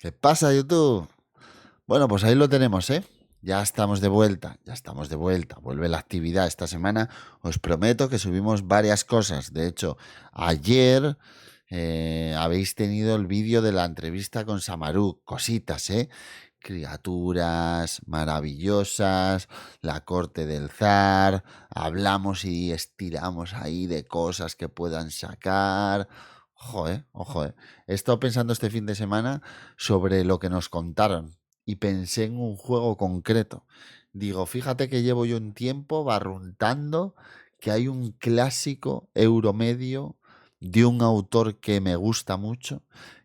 ¿Qué pasa, YouTube? Bueno, pues ahí lo tenemos, ¿eh? Ya estamos de vuelta, ya estamos de vuelta. Vuelve la actividad esta semana. Os prometo que subimos varias cosas. De hecho, ayer habéis tenido el vídeo de la entrevista con Samaru. Cositas, ¿eh? Criaturas maravillosas, la corte del zar. Hablamos y estiramos ahí de cosas que puedan sacar. Ojo, ojo, He estado pensando este fin de semana sobre lo que nos contaron y pensé en un juego concreto. Digo, fíjate que llevo yo un tiempo barruntando que hay un clásico euromedio de un autor que me gusta mucho,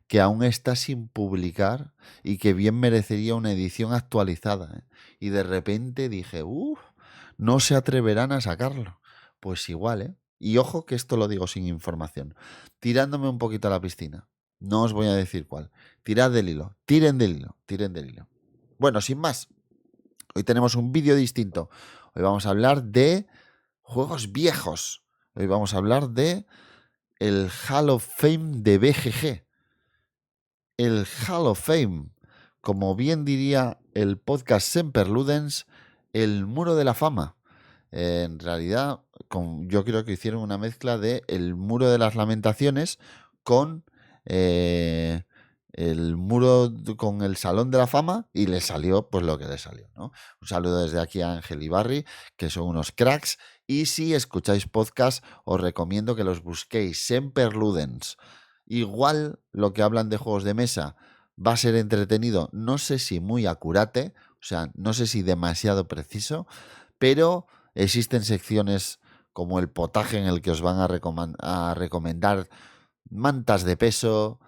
que aún está sin publicar y que bien merecería una edición actualizada, ¿eh? Y de repente dije, uff, no se atreverán a sacarlo. Pues igual, ¿eh? Y ojo que esto lo digo sin información. Tirándome un poquito a la piscina. No os voy a decir cuál. Tirad del hilo, tiren del hilo, tiren del hilo. Bueno, sin más, hoy tenemos un vídeo distinto. Hoy vamos a hablar de juegos viejos. Hoy vamos a hablar de el Hall of Fame de BGG. El Hall of Fame, como bien diría el podcast Semper Ludens, el muro de la fama. En realidad, yo creo que hicieron una mezcla de el muro de las lamentaciones con eh, el muro con el salón de la fama y le salió pues lo que le salió, ¿no? Un saludo desde aquí a Ángel y Barry, que son unos cracks. Y si escucháis podcast, os recomiendo que los busquéis. Semper Ludens. Igual lo que hablan de juegos de mesa va a ser entretenido, no sé si muy acurate, o sea, no sé si demasiado preciso, pero existen secciones como el potaje en el que os van a recomendar mantas de peso,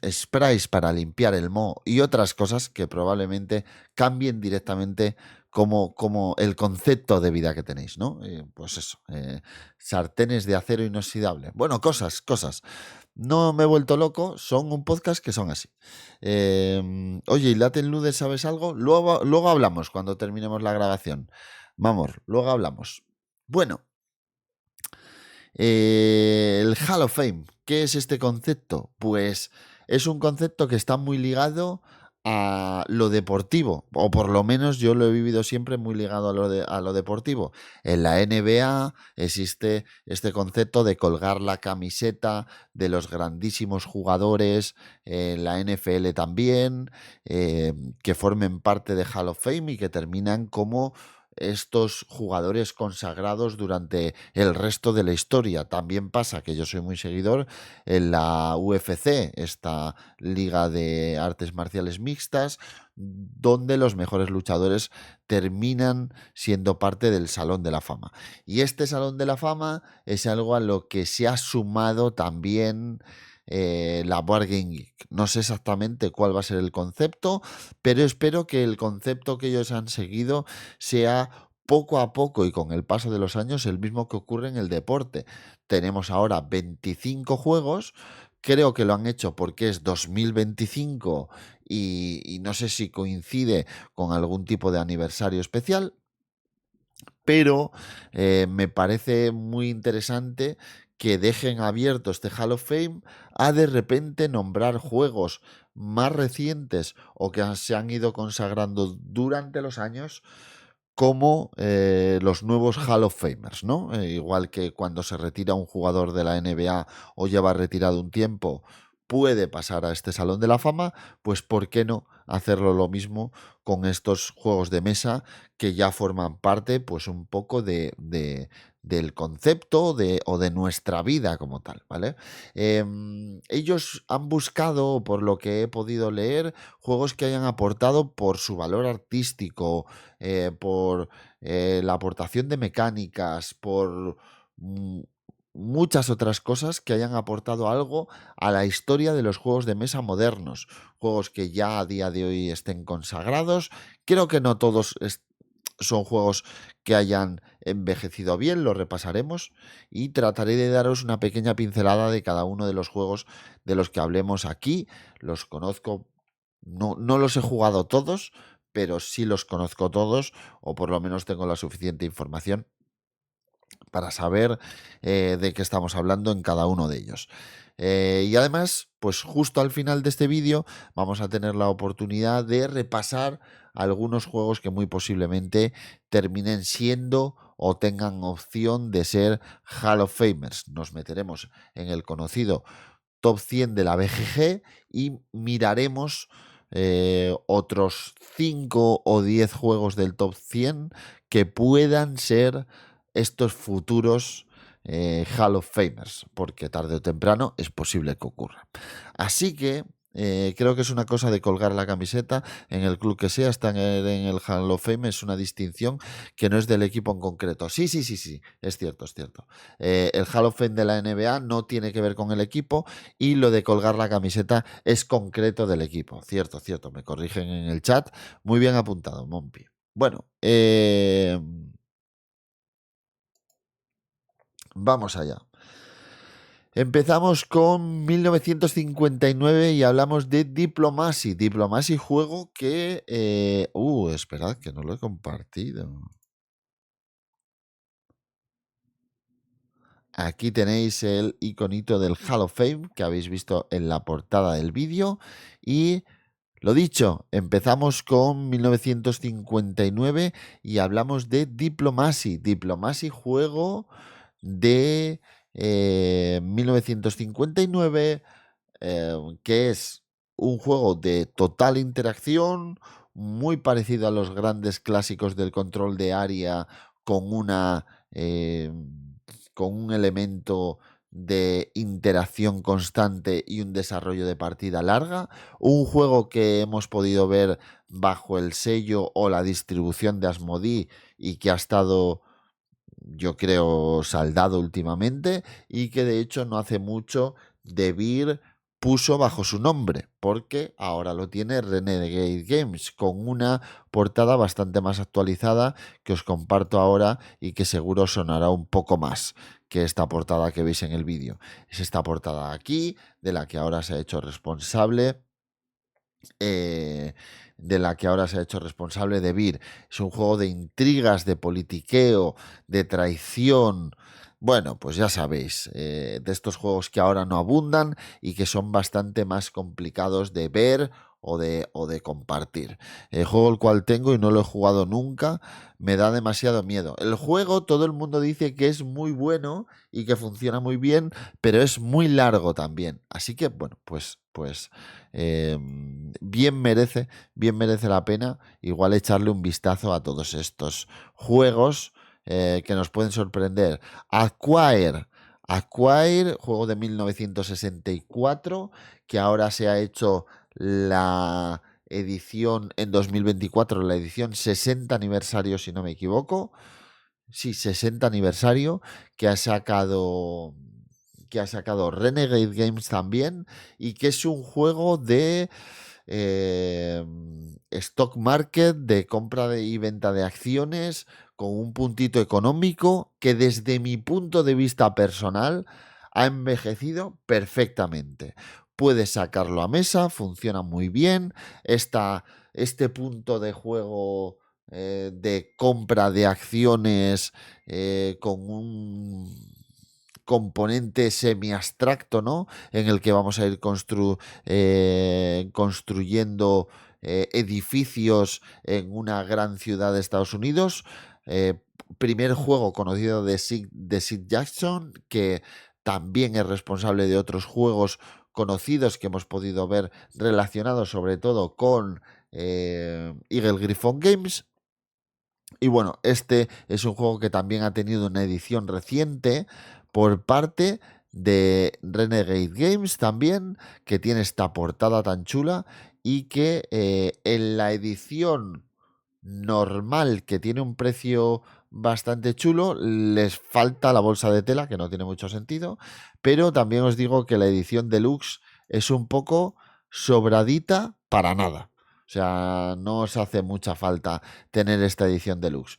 sprays para limpiar el moho y otras cosas que probablemente cambien directamente como el concepto de vida que tenéis, ¿no? Pues eso, sartenes de acero inoxidable. Bueno, cosas. No me he vuelto loco, son un podcast que son así. Oye, ¿y Latin Ludes sabes algo? Luego hablamos cuando terminemos la grabación. Vamos, luego hablamos. Bueno, el Hall of Fame, ¿qué es este concepto? Pues es un concepto que está muy ligado a lo deportivo, o por lo menos yo lo he vivido siempre muy ligado a lo deportivo. En la NBA existe este concepto de colgar la camiseta de los grandísimos jugadores, en la NFL también, que formen parte de Hall of Fame y que terminan como estos jugadores consagrados durante el resto de la historia. También pasa que yo soy muy seguidor en la UFC, esta liga de artes marciales mixtas, donde los mejores luchadores terminan siendo parte del Salón de la Fama. Y este Salón de la Fama es algo a lo que se ha sumado también la Board Game Geek. No sé exactamente cuál va a ser el concepto, pero espero que el concepto que ellos han seguido sea poco a poco y con el paso de los años el mismo que ocurre en el deporte. Tenemos ahora 25 juegos, creo que lo han hecho porque es 2025 y no sé si coincide con algún tipo de aniversario especial, pero me parece muy interesante que dejen abierto este Hall of Fame a de repente nombrar juegos más recientes o que se han ido consagrando durante los años como los nuevos Hall of Famers, ¿no? Igual que cuando se retira un jugador de la NBA o lleva retirado un tiempo, puede pasar a este Salón de la Fama, pues ¿por qué no hacerlo lo mismo con estos juegos de mesa que ya forman parte, pues un poco del concepto o de nuestra vida como tal, ¿vale? Ellos han buscado, por lo que he podido leer, juegos que hayan aportado por su valor artístico, por la aportación de mecánicas, por mm, muchas otras cosas que hayan aportado algo a la historia de los juegos de mesa modernos, juegos que ya a día de hoy estén consagrados. Creo que no todos son juegos que hayan envejecido bien, lo repasaremos y trataré de daros una pequeña pincelada de cada uno de los juegos de los que hablemos aquí. Los conozco, no los he jugado todos, pero sí los conozco todos, o por lo menos tengo la suficiente información para saber de qué estamos hablando en cada uno de ellos. Y además, pues justo al final de este vídeo vamos a tener la oportunidad de repasar algunos juegos que muy posiblemente terminen siendo o tengan opción de ser Hall of Famers. Nos meteremos en el conocido Top 100 de la BGG y miraremos otros 5 o 10 juegos del Top 100 que puedan ser estos futuros Hall of Famers, porque tarde o temprano es posible que ocurra. Así que creo que es una cosa de colgar la camiseta en el club que sea, está en el Hall of Fame, es una distinción que no es del equipo en concreto. Sí, sí, sí, sí, es cierto, es cierto. El Hall of Fame de la NBA no tiene que ver con el equipo y lo de colgar la camiseta es concreto del equipo. Cierto, cierto, me corrigen en el chat. Muy bien apuntado, Mompi. Bueno, vamos allá. Empezamos con 1959 y hablamos de Diplomacy. Diplomacy, juego que... esperad, que no lo he compartido. Aquí tenéis el iconito del Hall of Fame que habéis visto en la portada del vídeo. Y lo dicho, empezamos con 1959 y hablamos de Diplomacy. Diplomacy, juego de 1959, que es un juego de total interacción, muy parecido a los grandes clásicos del control de área, con una con un elemento de interacción constante y un desarrollo de partida larga. Un juego que hemos podido ver bajo el sello o la distribución de Asmodee y que ha estado, yo creo, saldado últimamente, y que de hecho no hace mucho De Beer puso bajo su nombre, porque ahora lo tiene Renegade Games, con una portada bastante más actualizada que os comparto ahora y que seguro sonará un poco más que esta portada que veis en el vídeo. Es esta portada aquí, de la que ahora se ha hecho responsable De Beer. Es un juego de intrigas, de politiqueo, de traición. Bueno, pues ya sabéis, de estos juegos que ahora no abundan y que son bastante más complicados de ver o de compartir. El juego el cual tengo y no lo he jugado nunca, me da demasiado miedo. El juego, todo el mundo dice que es muy bueno y que funciona muy bien, pero es muy largo también. Así que, bueno, pues eh, bien merece la pena igual echarle un vistazo a todos estos juegos que nos pueden sorprender. Acquire, juego de 1964, que ahora se ha hecho la edición en 2024, la edición 60 aniversario, si no me equivoco. Sí, 60 aniversario, que ha sacado Renegade Games también, y que es un juego de eh, stock market, de y venta de acciones, con un puntito económico que desde mi punto de vista personal ha envejecido perfectamente. Puedes sacarlo a mesa, funciona muy bien. Este punto de juego de compra de acciones con un componente semi-abstracto, ¿no? En el que vamos a ir construyendo edificios en una gran ciudad de Estados Unidos. Primer juego conocido de Sid Jackson, que también es responsable de otros juegos conocidos que hemos podido ver relacionados sobre todo con Eagle Gryphon Games. Y bueno, este es un juego que también ha tenido una edición reciente por parte de Renegade Games también, que tiene esta portada tan chula y que en la edición normal, que tiene un precio bastante chulo, les falta la bolsa de tela, que no tiene mucho sentido, pero también os digo que la edición deluxe es un poco sobradita para nada. O sea, no os hace mucha falta tener esta edición deluxe.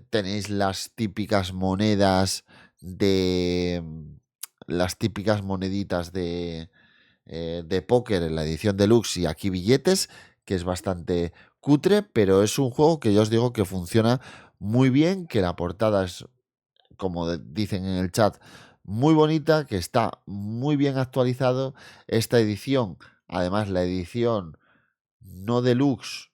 Tenéis las típicas moneditas de póker en la edición deluxe y aquí billetes, que es bastante cutre, pero es un juego que yo os digo que funciona muy bien, que la portada es como dicen en el chat, muy bonita, que está muy bien actualizado. Esta edición, además la edición no deluxe,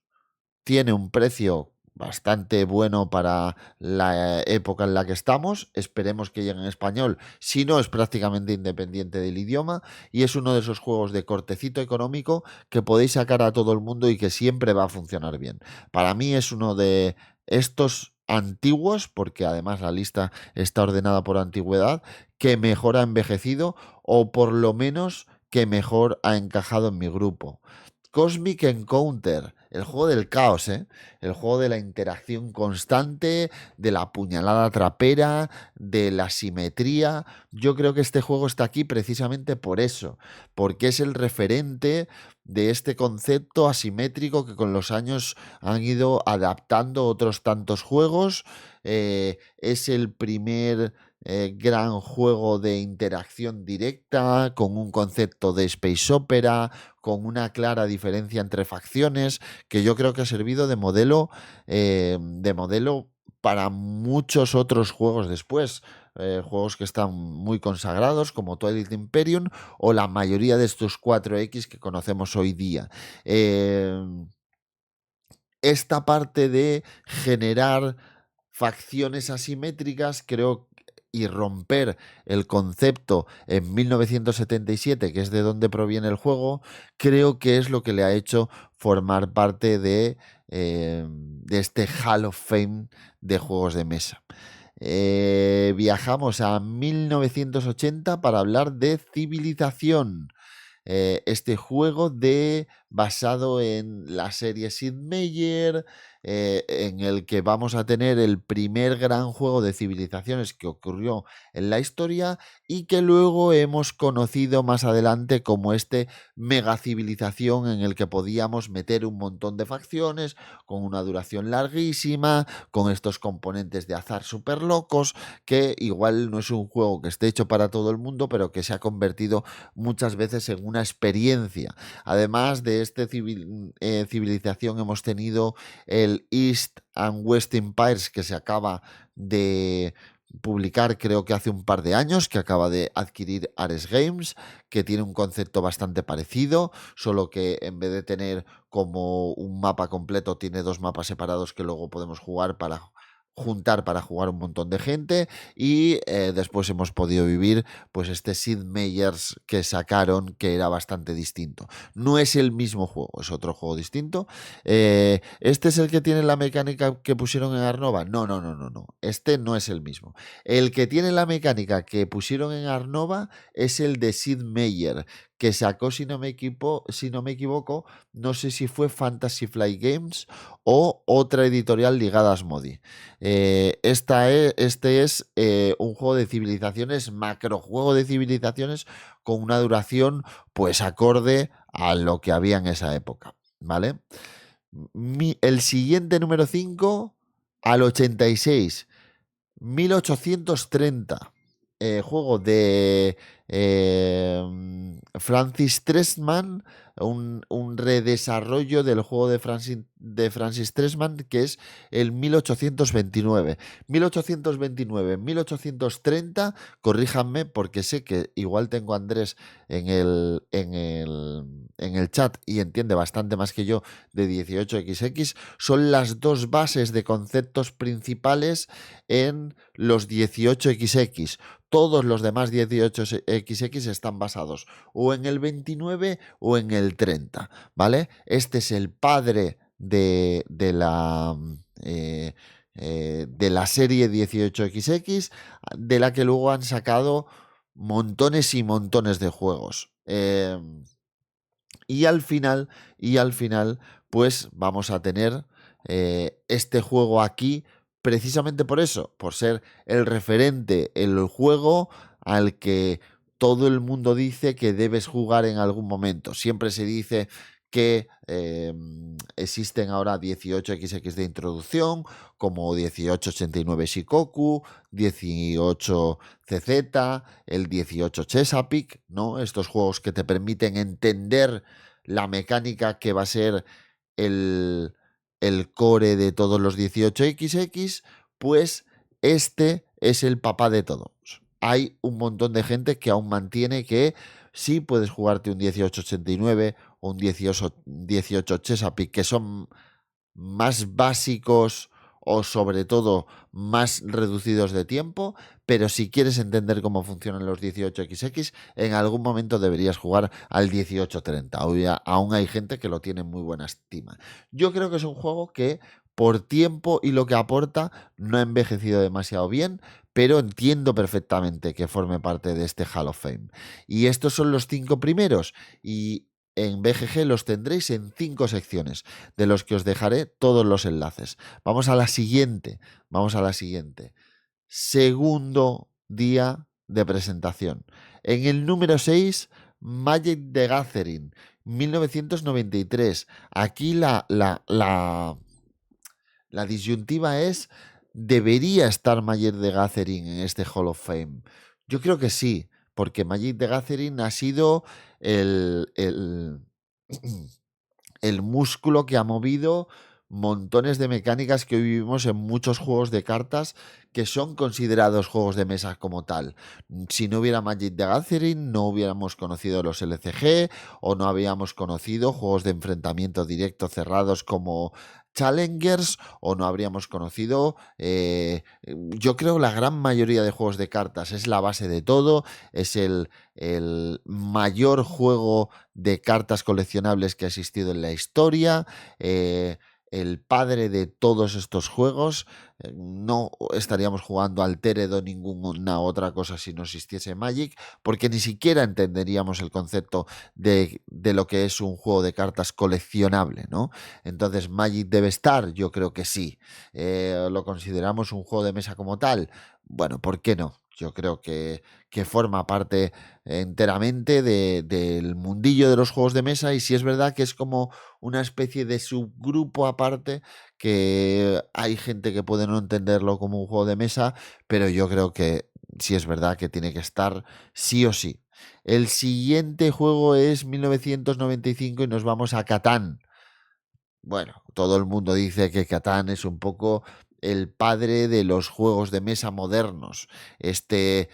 tiene un precio bastante bueno para la época en la que estamos. Esperemos que llegue en español. Si no, es prácticamente independiente del idioma. Y es uno de esos juegos de cortecito económico que podéis sacar a todo el mundo y que siempre va a funcionar bien. Para mí es uno de estos antiguos, porque además la lista está ordenada por antigüedad, que mejor ha envejecido o por lo menos que mejor ha encajado en mi grupo. Cosmic Encounter, el juego del caos, ¿eh? El juego de la interacción constante, de la puñalada trapera, de la simetría. Yo creo que este juego está aquí precisamente por eso, porque es el referente de este concepto asimétrico que con los años han ido adaptando otros tantos juegos. Es el primer gran juego de interacción directa, con un concepto de space opera, con una clara diferencia entre facciones, que yo creo que ha servido de modelo para muchos otros juegos después. Juegos que están muy consagrados, como Twilight Imperium o la mayoría de estos 4X que conocemos hoy día. Eh, esta parte de generar facciones asimétricas, creo, y romper el concepto en 1977, que es de donde proviene el juego, creo que es lo que le ha hecho formar parte de este Hall of Fame de juegos de mesa. Viajamos a 1980 para hablar de Civilización. Este juego basado en la serie Sid Meier, en el que vamos a tener el primer gran juego de civilizaciones que ocurrió en la historia y que luego hemos conocido más adelante como este mega civilización en el que podíamos meter un montón de facciones con una duración larguísima, con estos componentes de azar súper locos, que igual no es un juego que esté hecho para todo el mundo, pero que se ha convertido muchas veces en una experiencia. Además de civilización, hemos tenido el East and West Empires, que se acaba de publicar, creo que hace un par de años, que acaba de adquirir Ares Games, que tiene un concepto bastante parecido, solo que en vez de tener como un mapa completo, tiene dos mapas separados que luego podemos juntar para jugar un montón de gente. Y después hemos podido vivir pues este Sid Meier's que sacaron, que era bastante distinto. No es el mismo juego, es otro juego distinto. ¿Este es el que tiene la mecánica que pusieron en Arnova? No, no, no, no, no. Este no es el mismo. El que tiene la mecánica que pusieron en Arnova es el de Sid Meier, que sacó, si no me equivoco, no sé si fue Fantasy Flight Games o otra editorial ligada a Asmodee. Este es un juego de civilizaciones, macrojuego de civilizaciones, con una duración pues acorde a lo que había en esa época, ¿vale? El siguiente número 5 al 86, 1830, juego de Francis Tresman, un redesarrollo del juego de Francis Tresman, que es el 1829. 1829, 1830, corríjanme porque sé que igual tengo a Andrés en el chat y entiende bastante más que yo de 18XX, son las dos bases de conceptos principales en los 18XX. Todos los demás 18XX están basados o en el 29 o en el 30, ¿vale? Este es el padre de la serie 18XX, de la que luego han sacado montones y montones de juegos. Y al final, pues vamos a tener este juego aquí, precisamente por eso, por ser el referente, el juego al que todo el mundo dice que debes jugar en algún momento. Siempre se dice que existen ahora 18XX de introducción, como 1889 Shikoku, 18CZ, el 18 Chesapeake, ¿no? Estos juegos que te permiten entender la mecánica que va a ser el, el core de todos los 18XX, pues este es el papá de todos. Hay un montón de gente que aún mantiene que sí puedes jugarte un 1889 o un 18 Chesapeake, que son más básicos o sobre todo más reducidos de tiempo, pero si quieres entender cómo funcionan los 18XX, en algún momento deberías jugar al 1830. Aún hay gente que lo tiene en muy buena estima. Yo creo que es un juego que por tiempo y lo que aporta no ha envejecido demasiado bien, pero entiendo perfectamente que forme parte de este Hall of Fame. Y estos son los 5 primeros y en BGG los tendréis en 5 secciones, de los que os dejaré todos los enlaces. Vamos a la siguiente, vamos a la siguiente. Segundo día de presentación. En el número 6, Magic the Gathering, 1993. Aquí la disyuntiva es, ¿debería estar Magic the Gathering en este Hall of Fame? Yo creo que sí, porque Magic the Gathering ha sido el el músculo que ha movido montones de mecánicas que hoy vivimos en muchos juegos de cartas que son considerados juegos de mesa como tal. Si no hubiera Magic the Gathering, no hubiéramos conocido los LCG o no habíamos conocido juegos de enfrentamiento directo cerrados como Challengers o no habríamos conocido, yo creo, la gran mayoría de juegos de cartas. Es la base de todo, es el mayor juego de cartas coleccionables que ha existido en la historia, el padre de todos estos juegos. No estaríamos jugando Altered o ninguna otra cosa si no existiese Magic, porque ni siquiera entenderíamos el concepto de lo que es un juego de cartas coleccionable, ¿no? Entonces, ¿Magic debe estar? Yo creo que sí. ¿Lo consideramos un juego de mesa como tal? Bueno, ¿por qué no? Yo creo que forma parte enteramente del mundillo de los juegos de mesa, y sí es verdad que es como una especie de subgrupo aparte, que hay gente que puede no entenderlo como un juego de mesa, pero yo creo que sí es verdad que tiene que estar sí o sí. El siguiente juego es 1995 y nos vamos a Catán. Bueno, todo el mundo dice que Catán es un poco el padre de los juegos de mesa modernos. Este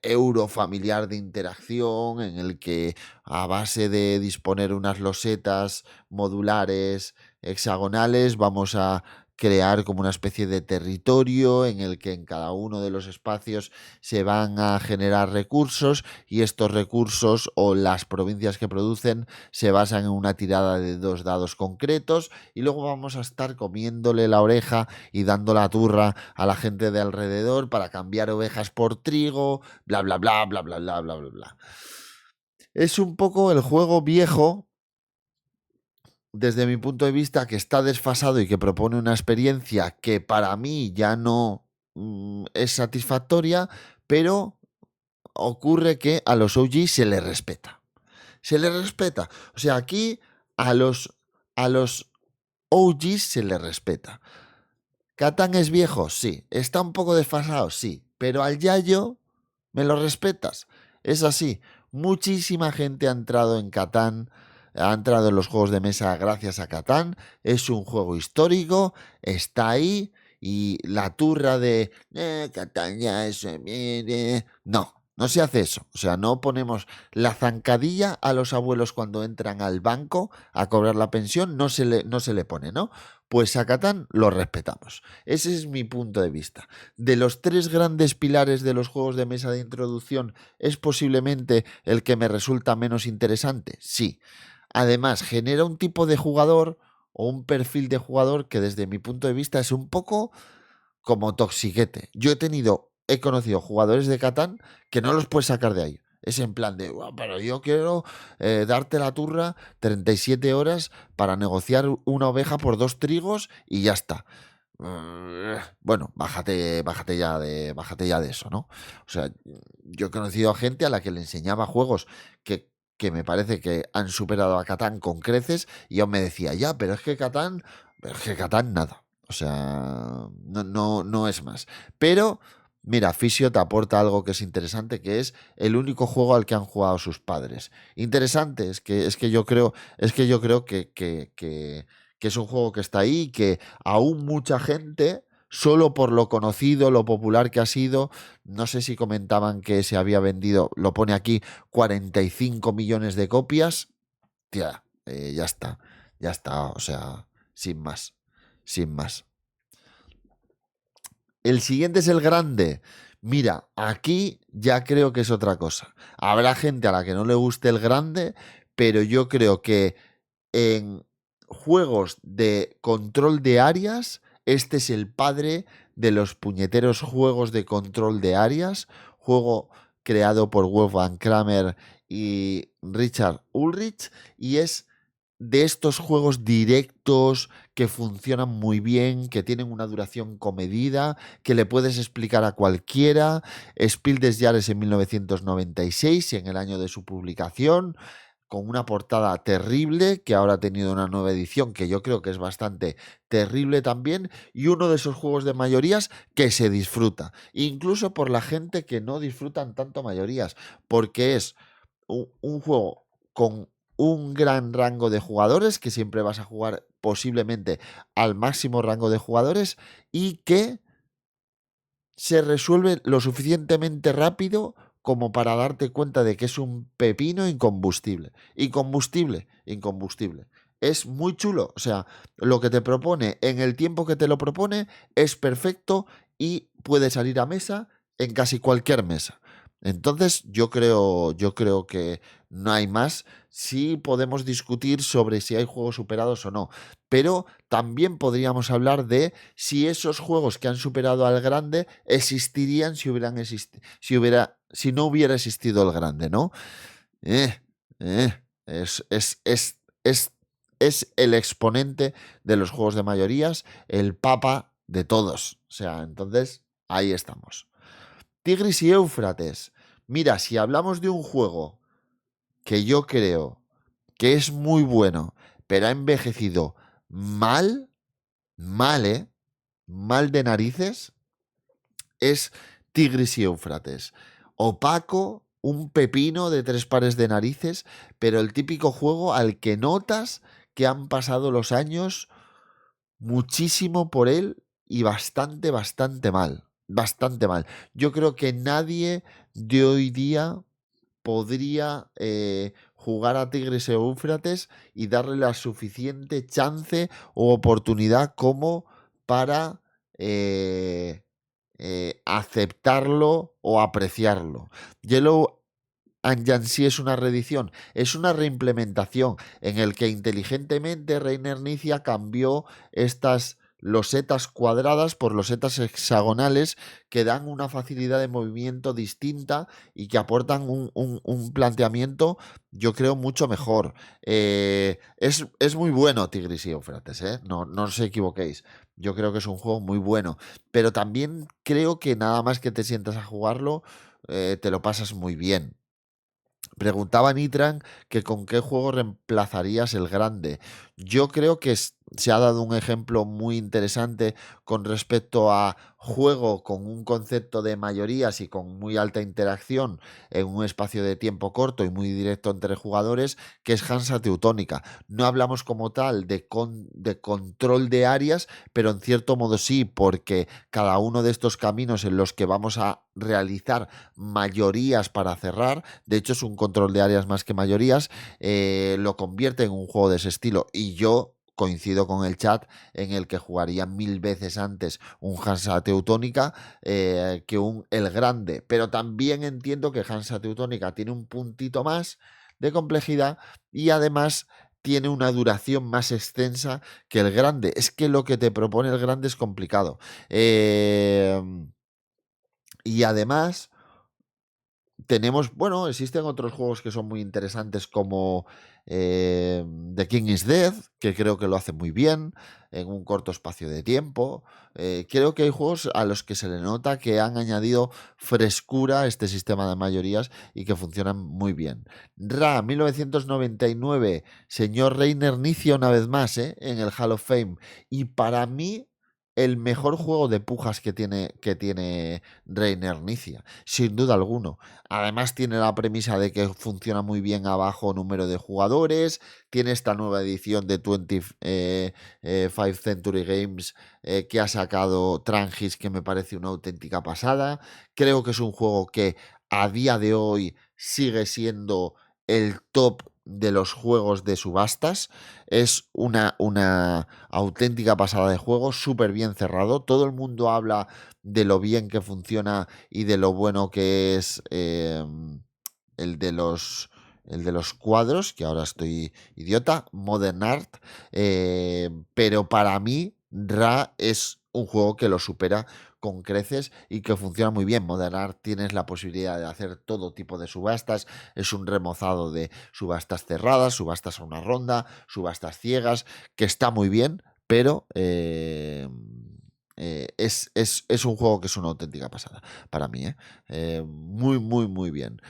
euro familiar de interacción en el que, a base de disponer unas losetas modulares hexagonales, vamos a crear como una especie de territorio en el que en cada uno de los espacios se van a generar recursos, y estos recursos o las provincias que producen se basan en una tirada de 2 dados concretos, y luego vamos a estar comiéndole la oreja y dando la turra a la gente de alrededor para cambiar ovejas por trigo, bla bla bla bla bla bla bla bla bla. Es un poco el juego viejo, desde mi punto de vista, que está desfasado y que propone una experiencia que para mí ya no es satisfactoria, pero ocurre que a los OG se les respeta. Se les respeta. O sea, aquí a los OGs se les respeta. ¿Catán es viejo? Sí. ¿Está un poco desfasado? Sí. Pero al Yayo me lo respetas. Es así. Muchísima gente ha entrado en Catán, ha entrado en los juegos de mesa gracias a Catán. Es un juego histórico, está ahí, y la turra de Catán ya es... No, no se hace eso. O sea, no ponemos la zancadilla a los abuelos cuando entran al banco a cobrar la pensión, no se le pone, ¿no? Pues a Catán lo respetamos. Ese es mi punto de vista. De los 3 grandes pilares de los juegos de mesa de introducción, ¿es posiblemente el que me resulta menos interesante? Sí. Además, genera un tipo de jugador o un perfil de jugador que, desde mi punto de vista, es un poco como toxiquete. He conocido jugadores de Catán que no los puedes sacar de ahí. Es en plan de, "Buah, pero yo quiero darte la turra 37 horas para negociar una oveja por 2 trigos y ya está". Bueno, bájate ya de eso, ¿no? O sea, yo he conocido a gente a la que le enseñaba juegos que me parece que han superado a Catán con creces, y aún me decía, ya, pero es que Catán nada. O sea, no, no, no es más. Pero, mira, Fisio te aporta algo que es interesante, que es el único juego al que han jugado sus padres. Interesante, es que yo creo que es un juego que está ahí y que aún mucha gente solo por lo conocido, lo popular que ha sido. No sé si comentaban que se había vendido, lo pone aquí, 45 millones de copias. Tía, ya está, o sea, sin más, sin más. El siguiente es el grande. Mira, aquí ya creo que es otra cosa. Habrá gente a la que no le guste el grande, pero yo creo que en juegos de control de áreas, este es el padre de los puñeteros juegos de control de áreas. Juego creado por Wolfgang Kramer y Richard Ulrich, y es de estos juegos directos que funcionan muy bien, que tienen una duración comedida, que le puedes explicar a cualquiera. Spiel des Jahres en 1996, en el año de su publicación, con una portada terrible, que ahora ha tenido una nueva edición que yo creo que es bastante terrible también, y uno de esos juegos de mayorías que se disfruta, incluso por la gente que no disfrutan tanto mayorías, porque es un juego con un gran rango de jugadores, que siempre vas a jugar posiblemente al máximo rango de jugadores, y que se resuelve lo suficientemente rápido como para darte cuenta de que es un pepino incombustible. Incombustible, incombustible. Es muy chulo. O sea, lo que te propone en el tiempo que te lo propone es perfecto y puede salir a mesa en casi cualquier mesa. Entonces, yo creo que no hay más. Sí podemos discutir sobre si hay juegos superados o no, pero también podríamos hablar de si esos juegos que han superado al grande existirían si no hubiera existido el grande, ¿no? Eh, eh, es el exponente de los juegos de mayorías, el papa de todos. O sea, entonces, ahí estamos. Tigris y Éufrates. Mira, si hablamos de un juego que yo creo que es muy bueno, pero ha envejecido mal, mal, ¿eh? Mal de narices, es Tigris y Éufrates. Opaco, un pepino de 3 pares de narices, pero el típico juego al que notas que han pasado los años muchísimo por él y bastante, bastante mal. Bastante mal. Yo creo que nadie de hoy día podría jugar a Tigres e Éufrates y darle la suficiente chance o oportunidad como para aceptarlo o apreciarlo. Yellow and Yancy es una reedición, es una reimplementación en el que inteligentemente Reiner Nicia cambió estas losetas cuadradas por losetas hexagonales que dan una facilidad de movimiento distinta y que aportan un planteamiento, yo creo, mucho mejor. Es muy bueno Tigris y Éufrates, ¿eh? No os equivoquéis. Yo creo que es un juego muy bueno, pero también creo que nada más que te sientas a jugarlo, te lo pasas muy bien. Preguntaba Nitran que con qué juego reemplazarías el grande. Yo creo que se ha dado un ejemplo muy interesante con respecto a juego con un concepto de mayorías y con muy alta interacción en un espacio de tiempo corto y muy directo entre jugadores, que es Hansa Teutónica. No hablamos como tal de control de áreas, pero en cierto modo sí, porque cada uno de estos caminos en los que vamos a realizar mayorías para cerrar, de hecho es un control de áreas más que mayorías, lo convierte en un juego de ese estilo, y yo coincido con el chat en el que jugaría 1000 veces antes un Hansa Teutónica que un El Grande, pero también entiendo que Hansa Teutónica tiene un puntito más de complejidad y además tiene una duración más extensa que el grande. Es que lo que te propone el grande es complicado. Y además tenemos, bueno, existen otros juegos que son muy interesantes como The King is Dead, que creo que lo hace muy bien en un corto espacio de tiempo. Creo que hay juegos a los que se le nota que han añadido frescura a este sistema de mayorías y que funcionan muy bien. Ra, 1999, señor Reiner Nicia una vez más en el Hall of Fame. Y para mí el mejor juego de pujas que tiene Reiner Knizia, sin duda alguno. Además tiene la premisa de que funciona muy bien a bajo número de jugadores, tiene esta nueva edición de 25 Century Games que ha sacado Trangis, que me parece una auténtica pasada. Creo que es un juego que a día de hoy sigue siendo el top de los juegos de subastas. Es una auténtica pasada de juego, súper bien cerrado. Todo el mundo habla de lo bien que funciona y de lo bueno que es el de los... El de los cuadros, que ahora estoy idiota, Modern Art, pero para mí Ra es un juego que lo supera con creces y que funciona muy bien. Modern Art tienes la posibilidad de hacer todo tipo de subastas, es un remozado de subastas cerradas, subastas a una ronda, subastas ciegas, que está muy bien, pero es un juego que es una auténtica pasada para mí. Muy, muy, muy bien.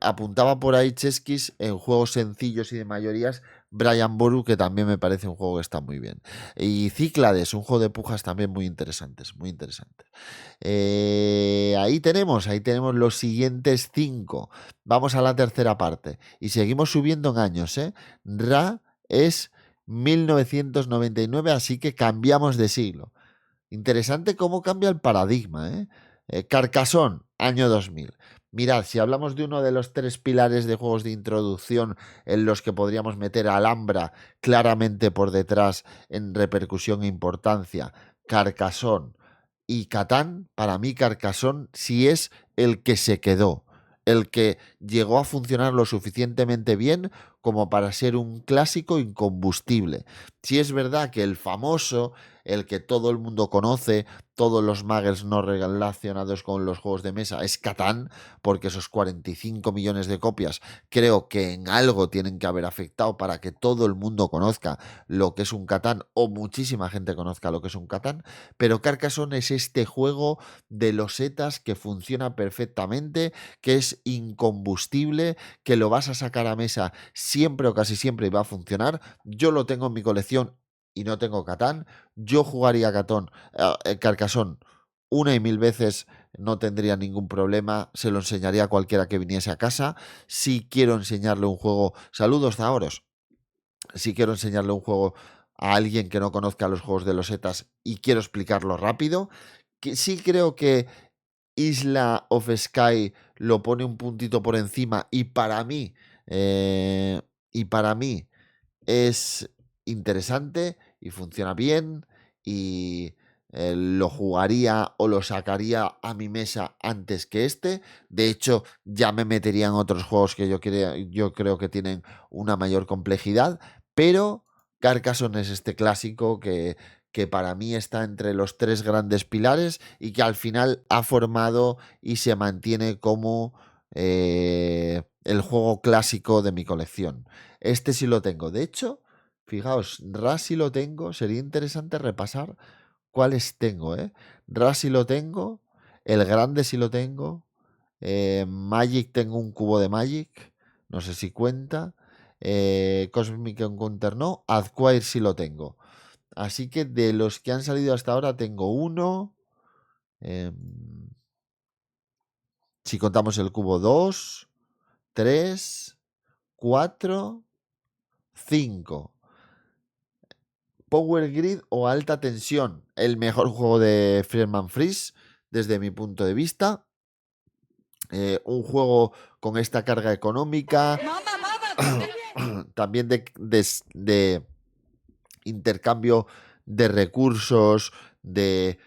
Apuntaba por ahí Cheskis en juegos sencillos y de mayorías. Brian Boru, que también me parece un juego que está muy bien. Y Cíclades, un juego de pujas también muy interesantes, muy interesantes. Ahí tenemos los siguientes 5. Vamos a la tercera parte. Y seguimos subiendo en años, ¿eh? Ra es 1999, así que cambiamos de siglo. Interesante cómo cambia el paradigma, ¿eh? Carcassonne, año 2000. Mirad, si hablamos de uno de los 3 pilares de juegos de introducción en los que podríamos meter a Alhambra claramente por detrás en repercusión e importancia, Carcassonne y Catán, para mí Carcassonne sí es el que se quedó, el que llegó a funcionar lo suficientemente bien como para ser un clásico incombustible. Si es verdad que el famoso, el que todo el mundo conoce, todos los muggles no relacionados con los juegos de mesa, es Catán, porque esos 45 millones de copias creo que en algo tienen que haber afectado para que todo el mundo conozca lo que es un Catán o muchísima gente conozca lo que es un Catán, pero Carcassonne es este juego de losetas que funciona perfectamente, que es incombustible, que lo vas a sacar a mesa siempre o casi siempre y va a funcionar. Yo lo tengo en mi colección y no tengo Catán. Yo jugaría Carcassonne una y mil veces, no tendría ningún problema. Se lo enseñaría a cualquiera que viniese a casa. Si quiero enseñarle un juego, saludos Zaoros. Si quiero enseñarle un juego a alguien que no conozca los juegos de los Etas y quiero explicarlo rápido, que sí creo que Isla of Sky lo pone un puntito por encima eh, y para mí es interesante y funciona bien y lo jugaría o lo sacaría a mi mesa antes que este. De hecho, ya me metería en otros juegos que yo creo que tienen una mayor complejidad, pero Carcassonne es este clásico que para mí está entre los 3 grandes pilares y que al final ha formado y se mantiene como el juego clásico de mi colección. Este sí lo tengo. De hecho, fijaos, Ra sí lo tengo. Sería interesante repasar cuáles tengo, ¿eh? Ra sí lo tengo. El grande sí lo tengo. Magic tengo un cubo de Magic. No sé si cuenta. Cosmic Encounter no. Adquire sí lo tengo. Así que de los que han salido hasta ahora tengo uno. em, si contamos el cubo, dos, tres, cuatro, cinco. Power Grid o Alta Tensión, el mejor juego de Friedman Freeze desde mi punto de vista. Un juego con esta carga económica, también de intercambio de recursos, de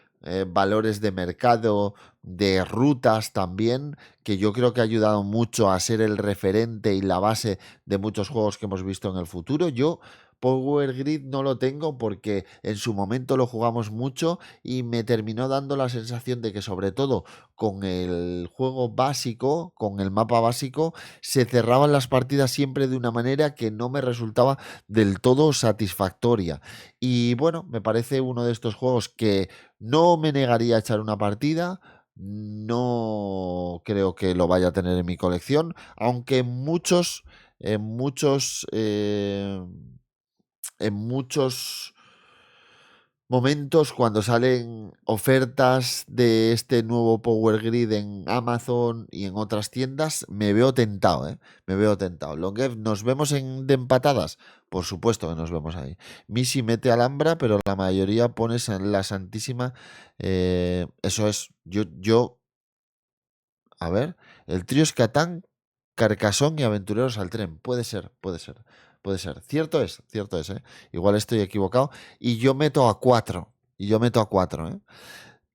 valores de mercado, de rutas también, que yo creo que ha ayudado mucho a ser el referente y la base de muchos juegos que hemos visto en el futuro. Yo Power Grid no lo tengo porque en su momento lo jugamos mucho y me terminó dando la sensación de que sobre todo con el juego básico, con el mapa básico, se cerraban las partidas siempre de una manera que no me resultaba del todo satisfactoria. Y bueno, me parece uno de estos juegos que no me negaría a echar una partida. No creo que lo vaya a tener en mi colección, aunque en muchos, en muchos momentos cuando salen ofertas de este nuevo Power Grid en Amazon y en otras tiendas, me veo tentado, ¿eh? Me veo tentado. Longev, ¿nos vemos de empatadas? Por supuesto que nos vemos ahí. Missy mete Alhambra, pero la mayoría pone la Santísima. Eso es. A ver, el trío es Catán, Carcasón y Aventureros al Tren. Puede ser, puede ser, puede ser. Cierto es, ¿eh? Igual estoy equivocado. Y yo meto a cuatro. Y yo meto a cuatro, ¿eh?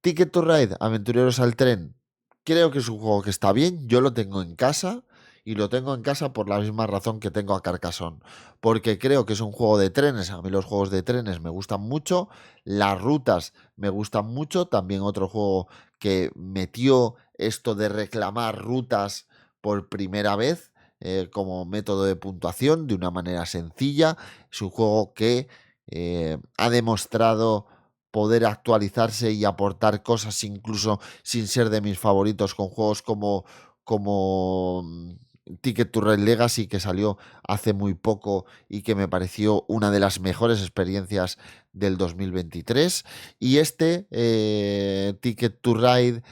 Ticket to Ride, Aventureros al Tren. Creo que es un juego que está bien. Yo lo tengo en casa. Y lo tengo en casa por la misma razón que tengo a Carcassonne. Porque creo que es un juego de trenes. A mí los juegos de trenes me gustan mucho. Las rutas me gustan mucho. También otro juego que metió esto de reclamar rutas por primera vez como método de puntuación de una manera sencilla. Es un juego que ha demostrado poder actualizarse y aportar cosas incluso sin ser de mis favoritos con juegos como Ticket to Ride Legacy que salió hace muy poco y que me pareció una de las mejores experiencias del 2023 y este Ticket to Ride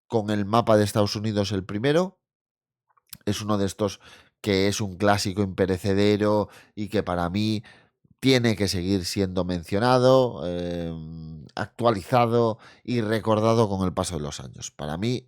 con el mapa de Estados Unidos el primero es uno de estos que es un clásico imperecedero y que para mí tiene que seguir siendo mencionado, actualizado y recordado con el paso de los años. Para mí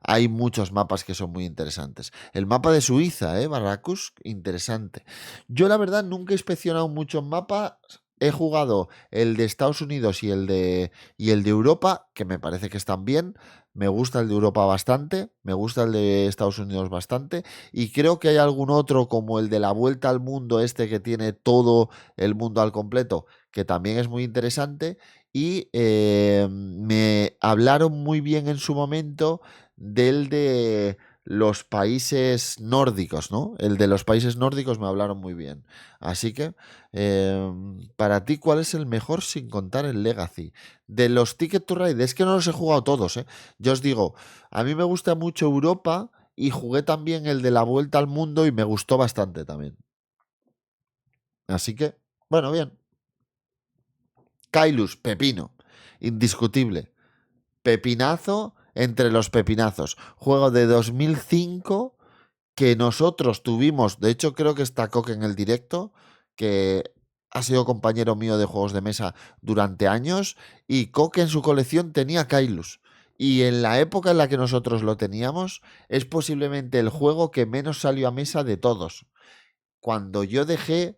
hay muchos mapas que son muy interesantes. El mapa de Suiza, Barracus, interesante. Yo la verdad nunca he inspeccionado muchos mapas. He jugado el de Estados Unidos y el de Europa, que me parece que están bien. Me gusta el de Europa bastante, me gusta el de Estados Unidos bastante. Y creo que hay algún otro como el de la vuelta al mundo, este que tiene todo el mundo al completo, que también es muy interesante. Y me hablaron muy bien en su momento del de los países nórdicos, ¿no? El de los países nórdicos me hablaron muy bien. Así que, para ti, ¿cuál es el mejor sin contar el Legacy? De los Ticket to Ride, es que no los he jugado todos, ¿eh? Yo os digo, a mí me gusta mucho Europa y jugué también el de la vuelta al mundo y me gustó bastante también. Así que, bueno, bien. Kailus, pepino. Indiscutible. Pepinazo entre los pepinazos. Juego de 2005 que nosotros tuvimos. De hecho, creo que está Coque en el directo, que ha sido compañero mío de juegos de mesa durante años. Y Coque en su colección tenía Kailus. Y en la época en la que nosotros lo teníamos, es posiblemente el juego que menos salió a mesa de todos. Cuando yo dejé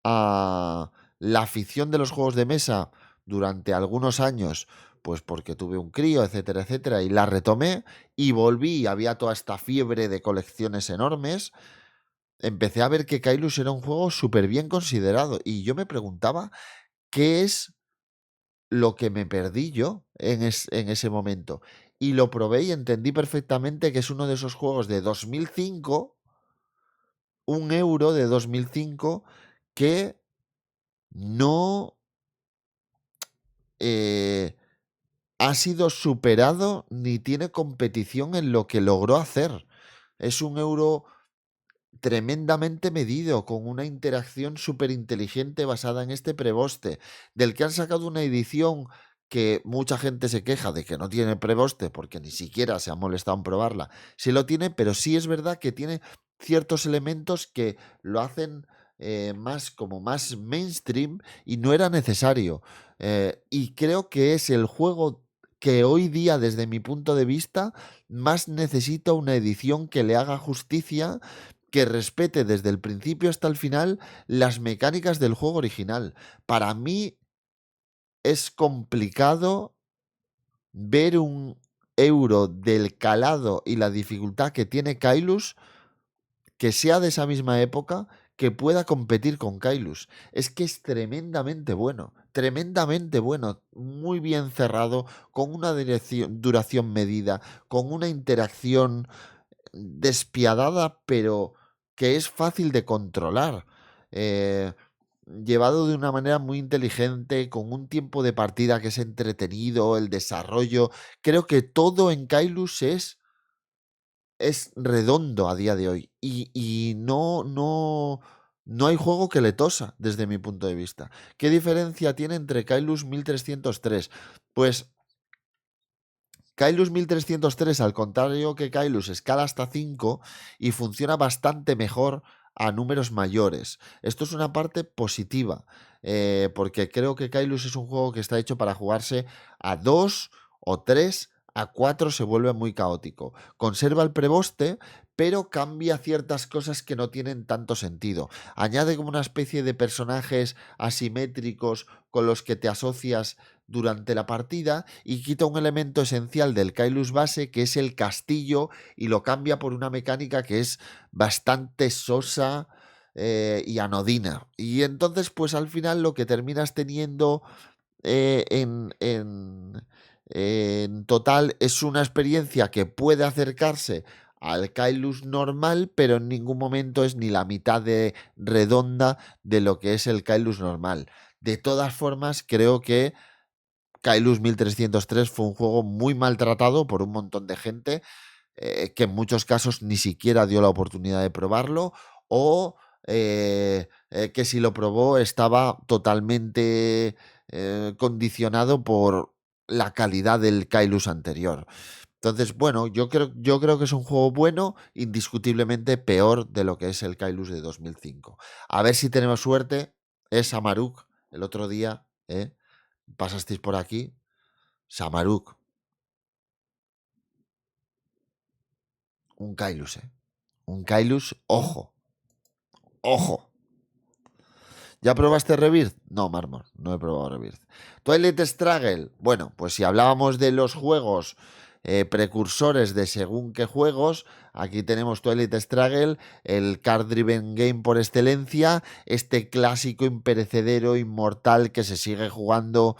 a la afición de los juegos de mesa durante algunos años, pues porque tuve un crío, etcétera, etcétera, y la retomé y volví y había toda esta fiebre de colecciones enormes, empecé a ver que Kailus era un juego súper bien considerado y yo me preguntaba qué es lo que me perdí yo en ese momento. Y lo probé y entendí perfectamente que es uno de esos juegos de 2005, un euro de 2005, que no eh, ha sido superado ni tiene competición en lo que logró hacer. Es un euro tremendamente medido, con una interacción súper inteligente basada en este preboste, del que han sacado una edición que mucha gente se queja de que no tiene preboste porque ni siquiera se ha molestado en probarla. Sí lo tiene, pero sí es verdad que tiene ciertos elementos que lo hacen más como más mainstream y no era necesario. Y creo que es el juego que hoy día, desde mi punto de vista, más necesita una edición que le haga justicia, que respete desde el principio hasta el final las mecánicas del juego original. Para mí es complicado ver un euro del calado y la dificultad que tiene Kailus que sea de esa misma época que pueda competir con Kailus. Es que es tremendamente bueno, muy bien cerrado, con una duración medida, con una interacción despiadada, pero que es fácil de controlar. Eh, Llevado de una manera muy inteligente, con un tiempo de partida que es entretenido, el desarrollo. Creo que todo en Kailus es redondo a día de hoy. Y no, no. No hay juego que le tosa, desde mi punto de vista. ¿Qué diferencia tiene entre Kailus 1303? Pues Kailus 1303, al contrario que Kailus, escala hasta 5 y funciona bastante mejor a números mayores. Esto es una parte positiva, porque creo que Kailus es un juego que está hecho para jugarse a 2 o 3, a 4 se vuelve muy caótico. Conserva el preboste, pero cambia ciertas cosas que no tienen tanto sentido. Añade como una especie de personajes asimétricos con los que te asocias durante la partida y quita un elemento esencial del Kailus base, que es el castillo, y lo cambia por una mecánica que es bastante sosa y anodina. Y entonces, pues al final lo que terminas teniendo eh, en, en, en total es una experiencia que puede acercarse al Kailus normal, pero en ningún momento es ni la mitad de redonda de lo que es el Kailus normal. De todas formas, creo que Kailus 1303 fue un juego muy maltratado por un montón de gente, que en muchos casos ni siquiera dio la oportunidad de probarlo, o que si lo probó estaba totalmente condicionado por la calidad del Kailus anterior. Entonces, bueno, yo creo que es un juego bueno, indiscutiblemente peor de lo que es el Kailus de 2005. A ver si tenemos suerte. Es Amaruk, el otro día, pasasteis por aquí. Samaruk, un Kailus, ¿eh? Un Kailus, ojo, ojo. ¿Ya probaste Rebirth? No, Marmor, no he probado Rebirth. Twilight Struggle. Bueno, pues si hablábamos de los juegos precursores de según qué juegos, aquí tenemos Twilight Struggle, el card-driven game por excelencia, este clásico imperecedero, inmortal, que se sigue jugando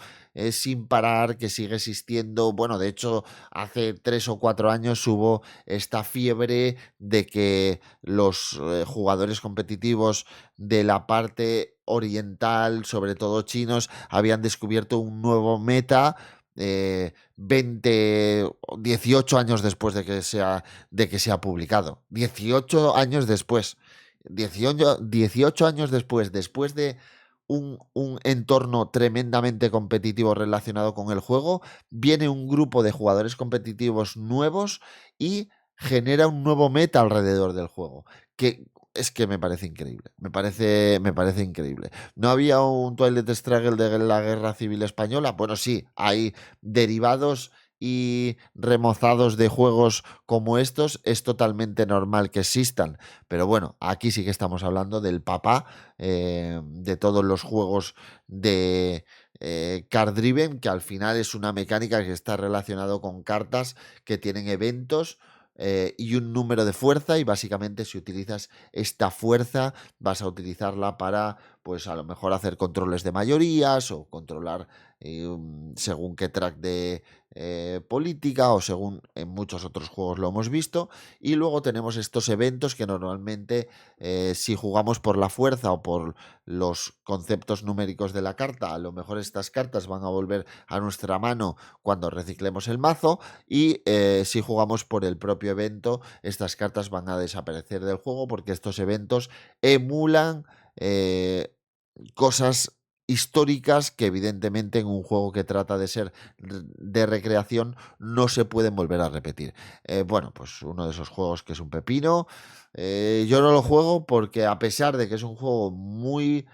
sin parar, que sigue existiendo. Bueno, de hecho, hace 3 o 4 años hubo esta fiebre de que los jugadores competitivos de la parte oriental, sobre todo chinos, habían descubierto un nuevo meta 20, 18 años después de que sea publicado. 18 años después. 18 años después de un entorno tremendamente competitivo relacionado con el juego, viene un grupo de jugadores competitivos nuevos y genera un nuevo meta alrededor del juego. Que es que me parece increíble. Me parece increíble. ¿No había un Twilight Struggle de la Guerra Civil Española? Bueno, sí, hay derivados y remozados de juegos como estos. Es totalmente normal que existan. Pero bueno, aquí sí que estamos hablando del papá de todos los juegos de card driven, que al final es una mecánica que está relacionado con cartas que tienen eventos y un número de fuerza, y básicamente si utilizas esta fuerza vas a utilizarla para, pues a lo mejor hacer controles de mayorías o controlar según qué track de política, o según en muchos otros juegos lo hemos visto. Y luego tenemos estos eventos que normalmente, si jugamos por la fuerza o por los conceptos numéricos de la carta, a lo mejor estas cartas van a volver a nuestra mano cuando reciclemos el mazo, y si jugamos por el propio evento, estas cartas van a desaparecer del juego, porque estos eventos emulan cosas históricas que evidentemente en un juego que trata de ser de recreación no se pueden volver a repetir. Bueno, pues uno de esos juegos que es un pepino. Yo no lo juego porque, a pesar de que es un juego muy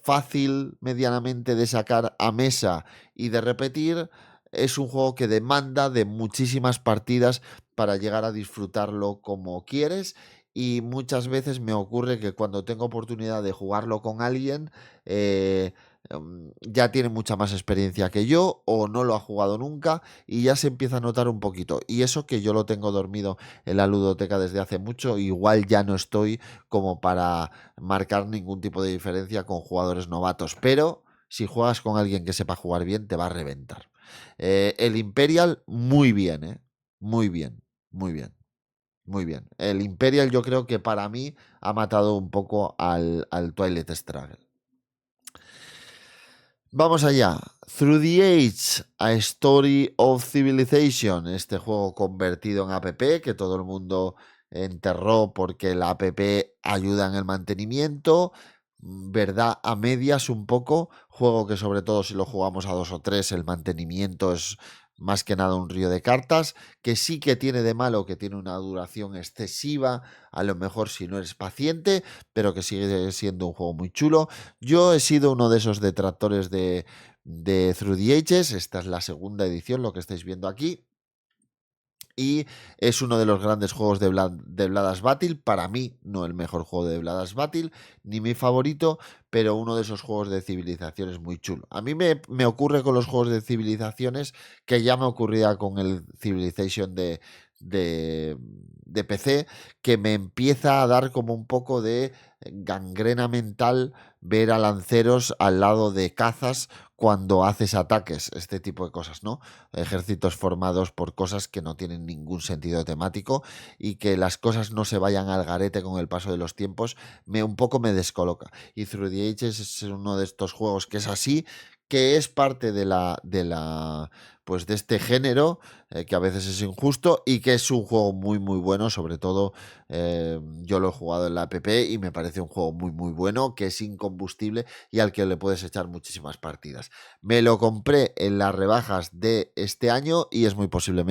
fácil medianamente de sacar a mesa y de repetir, es un juego que demanda de muchísimas partidas para llegar a disfrutarlo como quieres. Y muchas veces me ocurre que cuando tengo oportunidad de jugarlo con alguien, ya tiene mucha más experiencia que yo, o no lo ha jugado nunca, y ya se empieza a notar un poquito. Y eso que yo lo tengo dormido en la ludoteca desde hace mucho, igual ya no estoy como para marcar ningún tipo de diferencia con jugadores novatos. Pero si juegas con alguien que sepa jugar bien, te va a reventar. El Imperial, muy bien, ¿eh? Muy bien, muy bien. Muy bien. El Imperial, yo creo que para mí ha matado un poco al Twilight Struggle. Vamos allá. Through the Age, A Story of Civilization. Este juego convertido en app que todo el mundo enterró porque la app ayuda en el mantenimiento. Verdad a medias un poco, juego que sobre todo si lo jugamos a 2 o 3 el mantenimiento es más que nada un río de cartas, que sí que tiene de malo que tiene una duración excesiva, a lo mejor si no eres paciente, pero que sigue siendo un juego muy chulo. Yo he sido uno de esos detractores de Through the Ages, esta es la segunda edición, lo que estáis viendo aquí. Y es uno de los grandes juegos de Blood Battle. Para mí, no el mejor juego de Blood Battle, ni mi favorito, pero uno de esos juegos de civilizaciones muy chulo. A mí me ocurre con los juegos de civilizaciones que ya me ocurría con el Civilization de PC, que me empieza a dar como un poco de gangrena mental ver a lanceros al lado de cazas cuando haces ataques, este tipo de cosas, ¿no? Ejércitos formados por cosas que no tienen ningún sentido temático y que las cosas no se vayan al garete con el paso de los tiempos, un poco me descoloca. Y Through the Ages es uno de estos juegos que es así, que es parte pues de este género, que a veces es injusto y que es un juego muy muy bueno, sobre todo yo lo he jugado en la app y me parece un juego muy muy bueno, que es incombustible y al que le puedes echar muchísimas partidas. Me lo compré en las rebajas de este año y es muy posible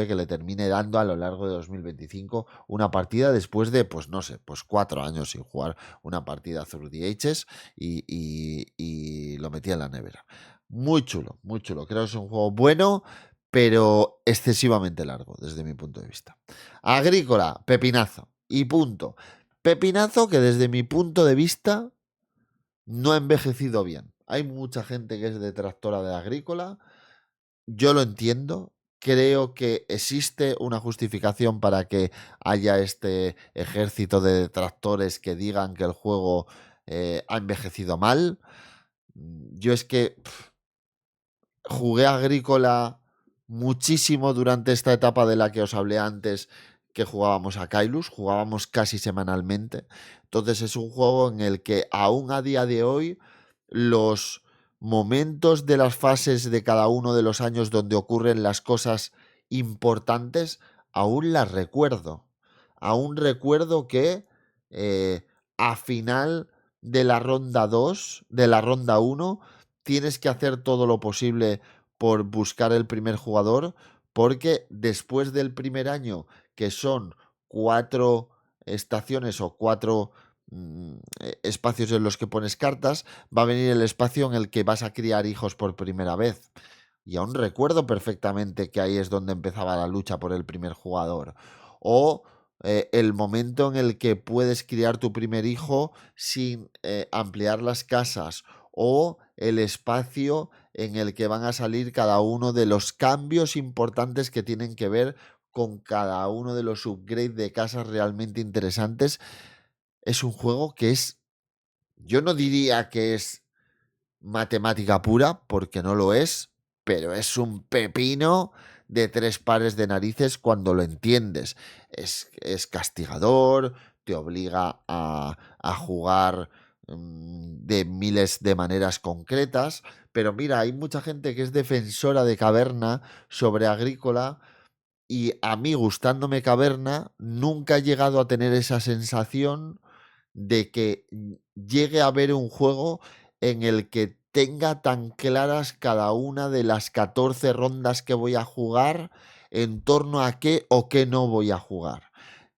que le termine dando a lo largo de 2025 una partida después de, pues no sé, pues 4 años sin jugar una partida Through the Ages y lo metí en la nevera. Muy chulo, muy chulo. Creo que es un juego bueno, pero excesivamente largo desde mi punto de vista. Agrícola, pepinazo. Y punto. Pepinazo que desde mi punto de vista no ha envejecido bien. Hay mucha gente que es detractora de Agrícola. Yo lo entiendo. Creo que existe una justificación para que haya este ejército de detractores que digan que el juego ha envejecido mal. Yo es que jugué Agrícola muchísimo durante esta etapa de la que os hablé antes, que jugábamos a Kailus, jugábamos casi semanalmente. Entonces es un juego en el que aún a día de hoy los momentos de las fases de cada uno de los años donde ocurren las cosas importantes, aún las recuerdo. Aún recuerdo que eh, a final de la ronda 2 de la ronda uno tienes que hacer todo lo posible por buscar el primer jugador, porque después del primer año, que son 4 estaciones o 4 espacios en los que pones cartas, va a venir el espacio en el que vas a criar hijos por primera vez. Y aún recuerdo perfectamente que ahí es donde empezaba la lucha por el primer jugador. O el momento en el que puedes criar tu primer hijo sin ampliar las casas. O el espacio en el que van a salir cada uno de los cambios importantes que tienen que ver con cada uno de los upgrades de casas realmente interesantes. Es un juego que yo no diría que es matemática pura, porque no lo es, pero es un pepino de 3 pares de narices cuando lo entiendes. Es castigador, te obliga a jugar de miles de maneras concretas, pero mira, hay mucha gente que es defensora de Caverna sobre Agrícola y a mí gustándome Caverna nunca he llegado a tener esa sensación de que llegue a haber un juego en el que tenga tan claras cada una de las 14 rondas que voy a jugar en torno a qué o qué no voy a jugar,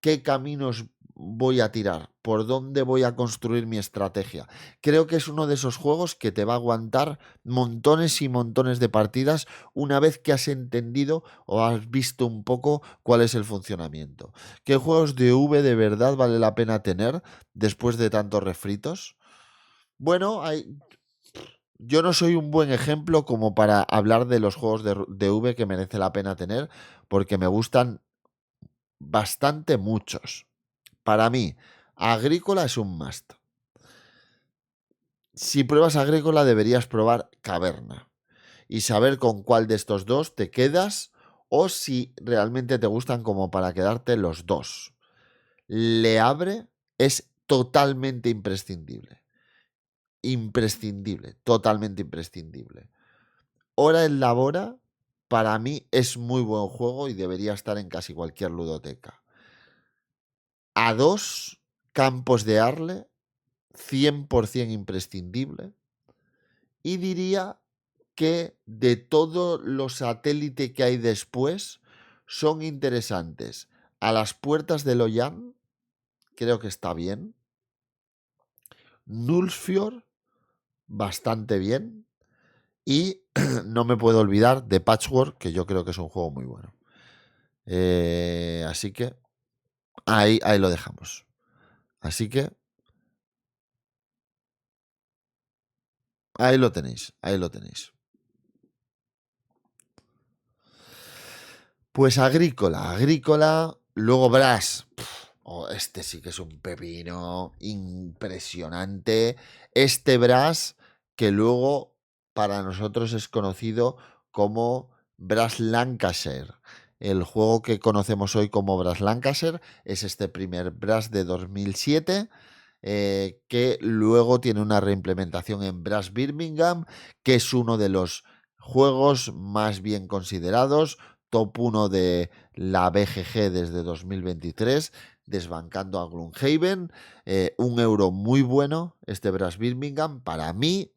qué caminos voy a tirar, por dónde voy a construir mi estrategia. Creo que es uno de esos juegos que te va a aguantar montones y montones de partidas una vez que has entendido o has visto un poco cuál es el funcionamiento. ¿Qué juegos de V de verdad vale la pena tener después de tantos refritos? Bueno, yo no soy un buen ejemplo como para hablar de los juegos de V que merece la pena tener, porque me gustan bastante muchos. Para mí, Agrícola es un must. Si pruebas Agrícola, deberías probar Caverna y saber con cuál de estos dos te quedas o si realmente te gustan como para quedarte los dos. Le abre es totalmente imprescindible. Imprescindible, totalmente imprescindible. Hora en labora para mí es muy buen juego y debería estar en casi cualquier ludoteca. A 2 Campos de Arle, 100% imprescindible. Y diría que de todo lo satélite que hay después, son interesantes. A las puertas de Loyan, creo que está bien. Nulsfjord, bastante bien. Y no me puedo olvidar de Patchwork, que yo creo que es un juego muy bueno. Así que ahí lo dejamos. Así que ahí lo tenéis, ahí lo tenéis. Pues Agrícola, luego Brass. Este sí que es un pepino impresionante. Este Brass que luego para nosotros es conocido como Brass Lancashire. El juego que conocemos hoy como Brass Lancashire es este primer Brass de 2007, que luego tiene una reimplementación en Brass Birmingham, que es uno de los juegos más bien considerados, top 1 de la BGG desde 2023, desbancando a Gloomhaven. Un euro muy bueno este Brass Birmingham. Para mí,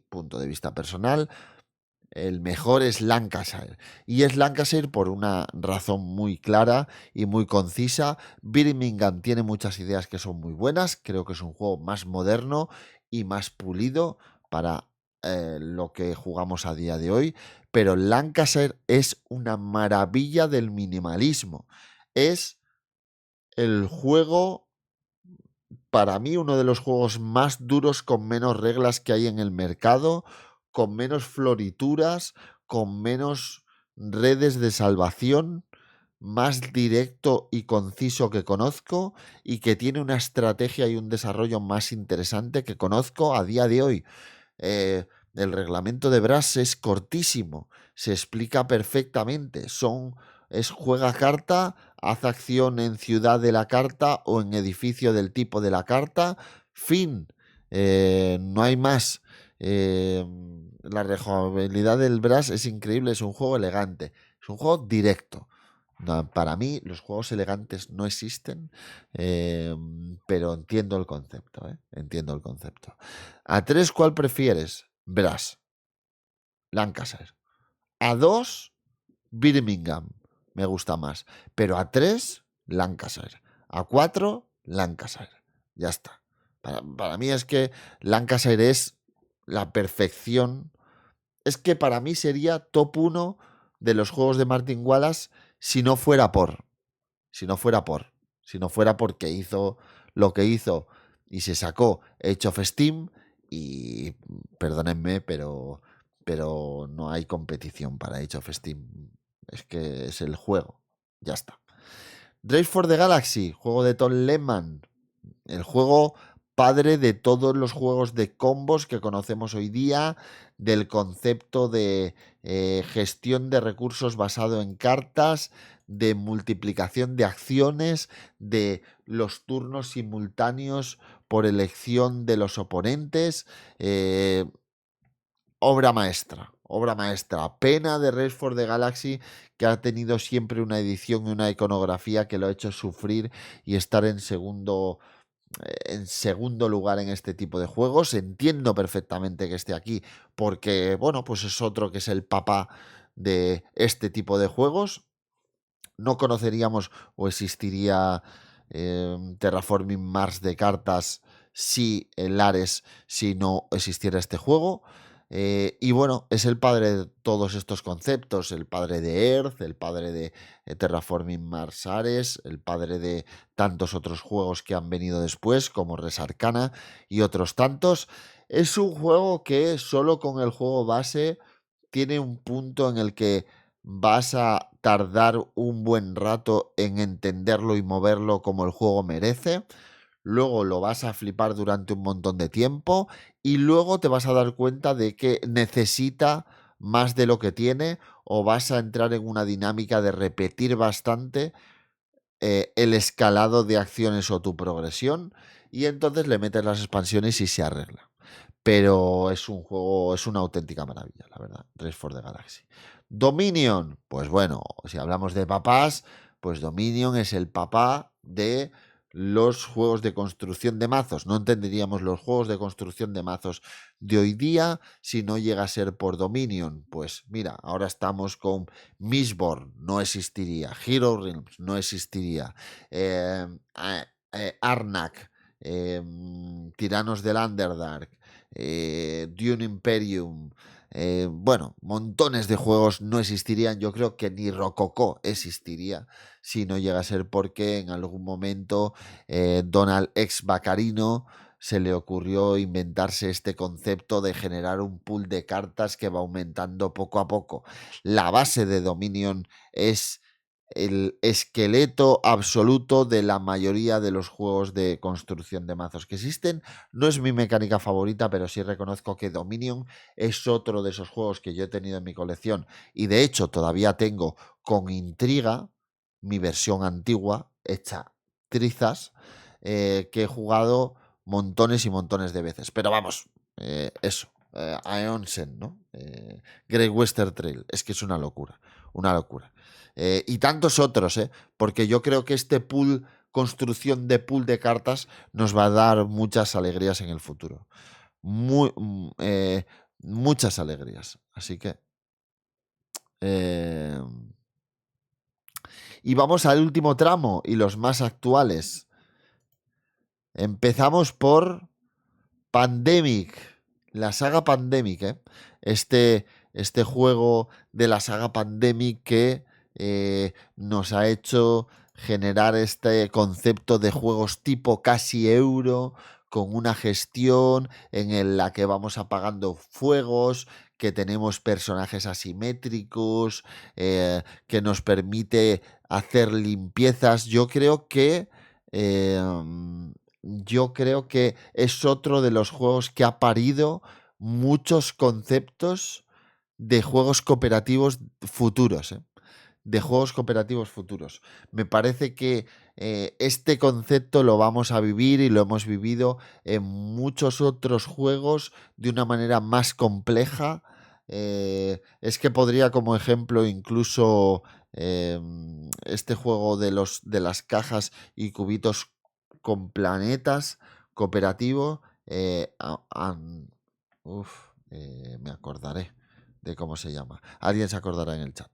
punto de vista personal, el mejor es Lancashire. Y es Lancashire por una razón muy clara y muy concisa. Birmingham tiene muchas ideas que son muy buenas. Creo que es un juego más moderno y más pulido para lo que jugamos a día de hoy. Pero Lancashire es una maravilla del minimalismo. Es el juego, para mí, uno de los juegos más duros con menos reglas que hay en el mercado, con menos florituras, con menos redes de salvación, más directo y conciso que conozco y que tiene una estrategia y un desarrollo más interesante que conozco a día de hoy. El reglamento de Brass es cortísimo, se explica perfectamente. Es juega carta, haz acción en ciudad de la carta o en edificio del tipo de la carta. Fin. No hay más. La rejugabilidad del Brass es increíble, es un juego elegante, es un juego directo. No, para mí los juegos elegantes no existen, pero entiendo el concepto, ¿eh? Entiendo el concepto. A 3, ¿cuál prefieres? Brass, Lancashire. A 2, Birmingham, me gusta más. Pero a 3, Lancashire. A 4, Lancashire. Ya está. Para mí es que Lancashire es la perfección. Es que para mí sería top 1 de los juegos de Martin Wallace si no fuera por. Si no fuera por. Si no fuera porque hizo lo que hizo y se sacó Age of Steam y perdónenme, pero no hay competición para Age of Steam. Es que es el juego. Ya está. Race for the Galaxy, juego de Tom Lehman. El juego padre de todos los juegos de combos que conocemos hoy día, del concepto de gestión de recursos basado en cartas, de multiplicación de acciones, de los turnos simultáneos por elección de los oponentes. Obra maestra, obra maestra. Pena de Race for the Galaxy, que ha tenido siempre una edición y una iconografía que lo ha hecho sufrir y estar en segundo lugar en este tipo de juegos. Entiendo perfectamente que esté aquí porque, bueno, pues es otro que es el papá de este tipo de juegos. No conoceríamos o existiría Terraforming Mars de cartas si el Ares, si no existiera este juego. Y bueno, es el padre de todos estos conceptos, el padre de Earth, el padre de Terraforming Mars Ares, el padre de tantos otros juegos que han venido después, como Res Arcana y otros tantos. Es un juego que solo con el juego base tiene un punto en el que vas a tardar un buen rato en entenderlo y moverlo como el juego merece. Luego lo vas a flipar durante un montón de tiempo y luego te vas a dar cuenta de que necesita más de lo que tiene o vas a entrar en una dinámica de repetir bastante el escalado de acciones o tu progresión y entonces le metes las expansiones y se arregla. Pero es un juego, es una auténtica maravilla, la verdad. Race for the Galaxy. Dominion, pues bueno, si hablamos de papás, pues Dominion es el papá de los juegos de construcción de mazos. No entenderíamos los juegos de construcción de mazos de hoy día si no llega a ser por Dominion. Pues mira, ahora estamos con Mistborn, no existiría. Hero Realms, no existiría. Arnak, Tiranos del Underdark, Dune Imperium. Bueno, montones de juegos no existirían. Yo creo que ni Rococó existiría si no llega a ser porque en algún momento Donald ex Bacarino se le ocurrió inventarse este concepto de generar un pool de cartas que va aumentando poco a poco. La base de Dominion es el esqueleto absoluto de la mayoría de los juegos de construcción de mazos que existen. No es mi mecánica favorita, pero sí reconozco que Dominion es otro de esos juegos que yo he tenido en mi colección y de hecho todavía tengo con intriga mi versión antigua hecha trizas que he jugado montones y montones de veces. Pero vamos, eso. Aeonsen, ¿no? Great Western Trail. Es que es una locura. Una locura. Y tantos otros, ¿eh? Porque yo creo que este pool, construcción de pool de cartas, nos va a dar muchas alegrías en el futuro. Muchas alegrías. Así que. eh, y vamos al último tramo y los más actuales. Empezamos por Pandemic, la saga Pandemic, ¿eh? Este juego de la saga Pandemic que nos ha hecho generar este concepto de juegos tipo casi euro, con una gestión en la que vamos apagando fuegos, que tenemos personajes asimétricos, que nos permite hacer limpiezas. Yo creo que es otro de los juegos que ha parido muchos conceptos de juegos cooperativos futuros, ¿eh? De juegos cooperativos futuros. Me parece que este concepto lo vamos a vivir y lo hemos vivido en muchos otros juegos de una manera más compleja. Es que podría como ejemplo incluso este juego de las cajas y cubitos con planetas cooperativo. Me acordaré de cómo se llama. Alguien se acordará en el chat.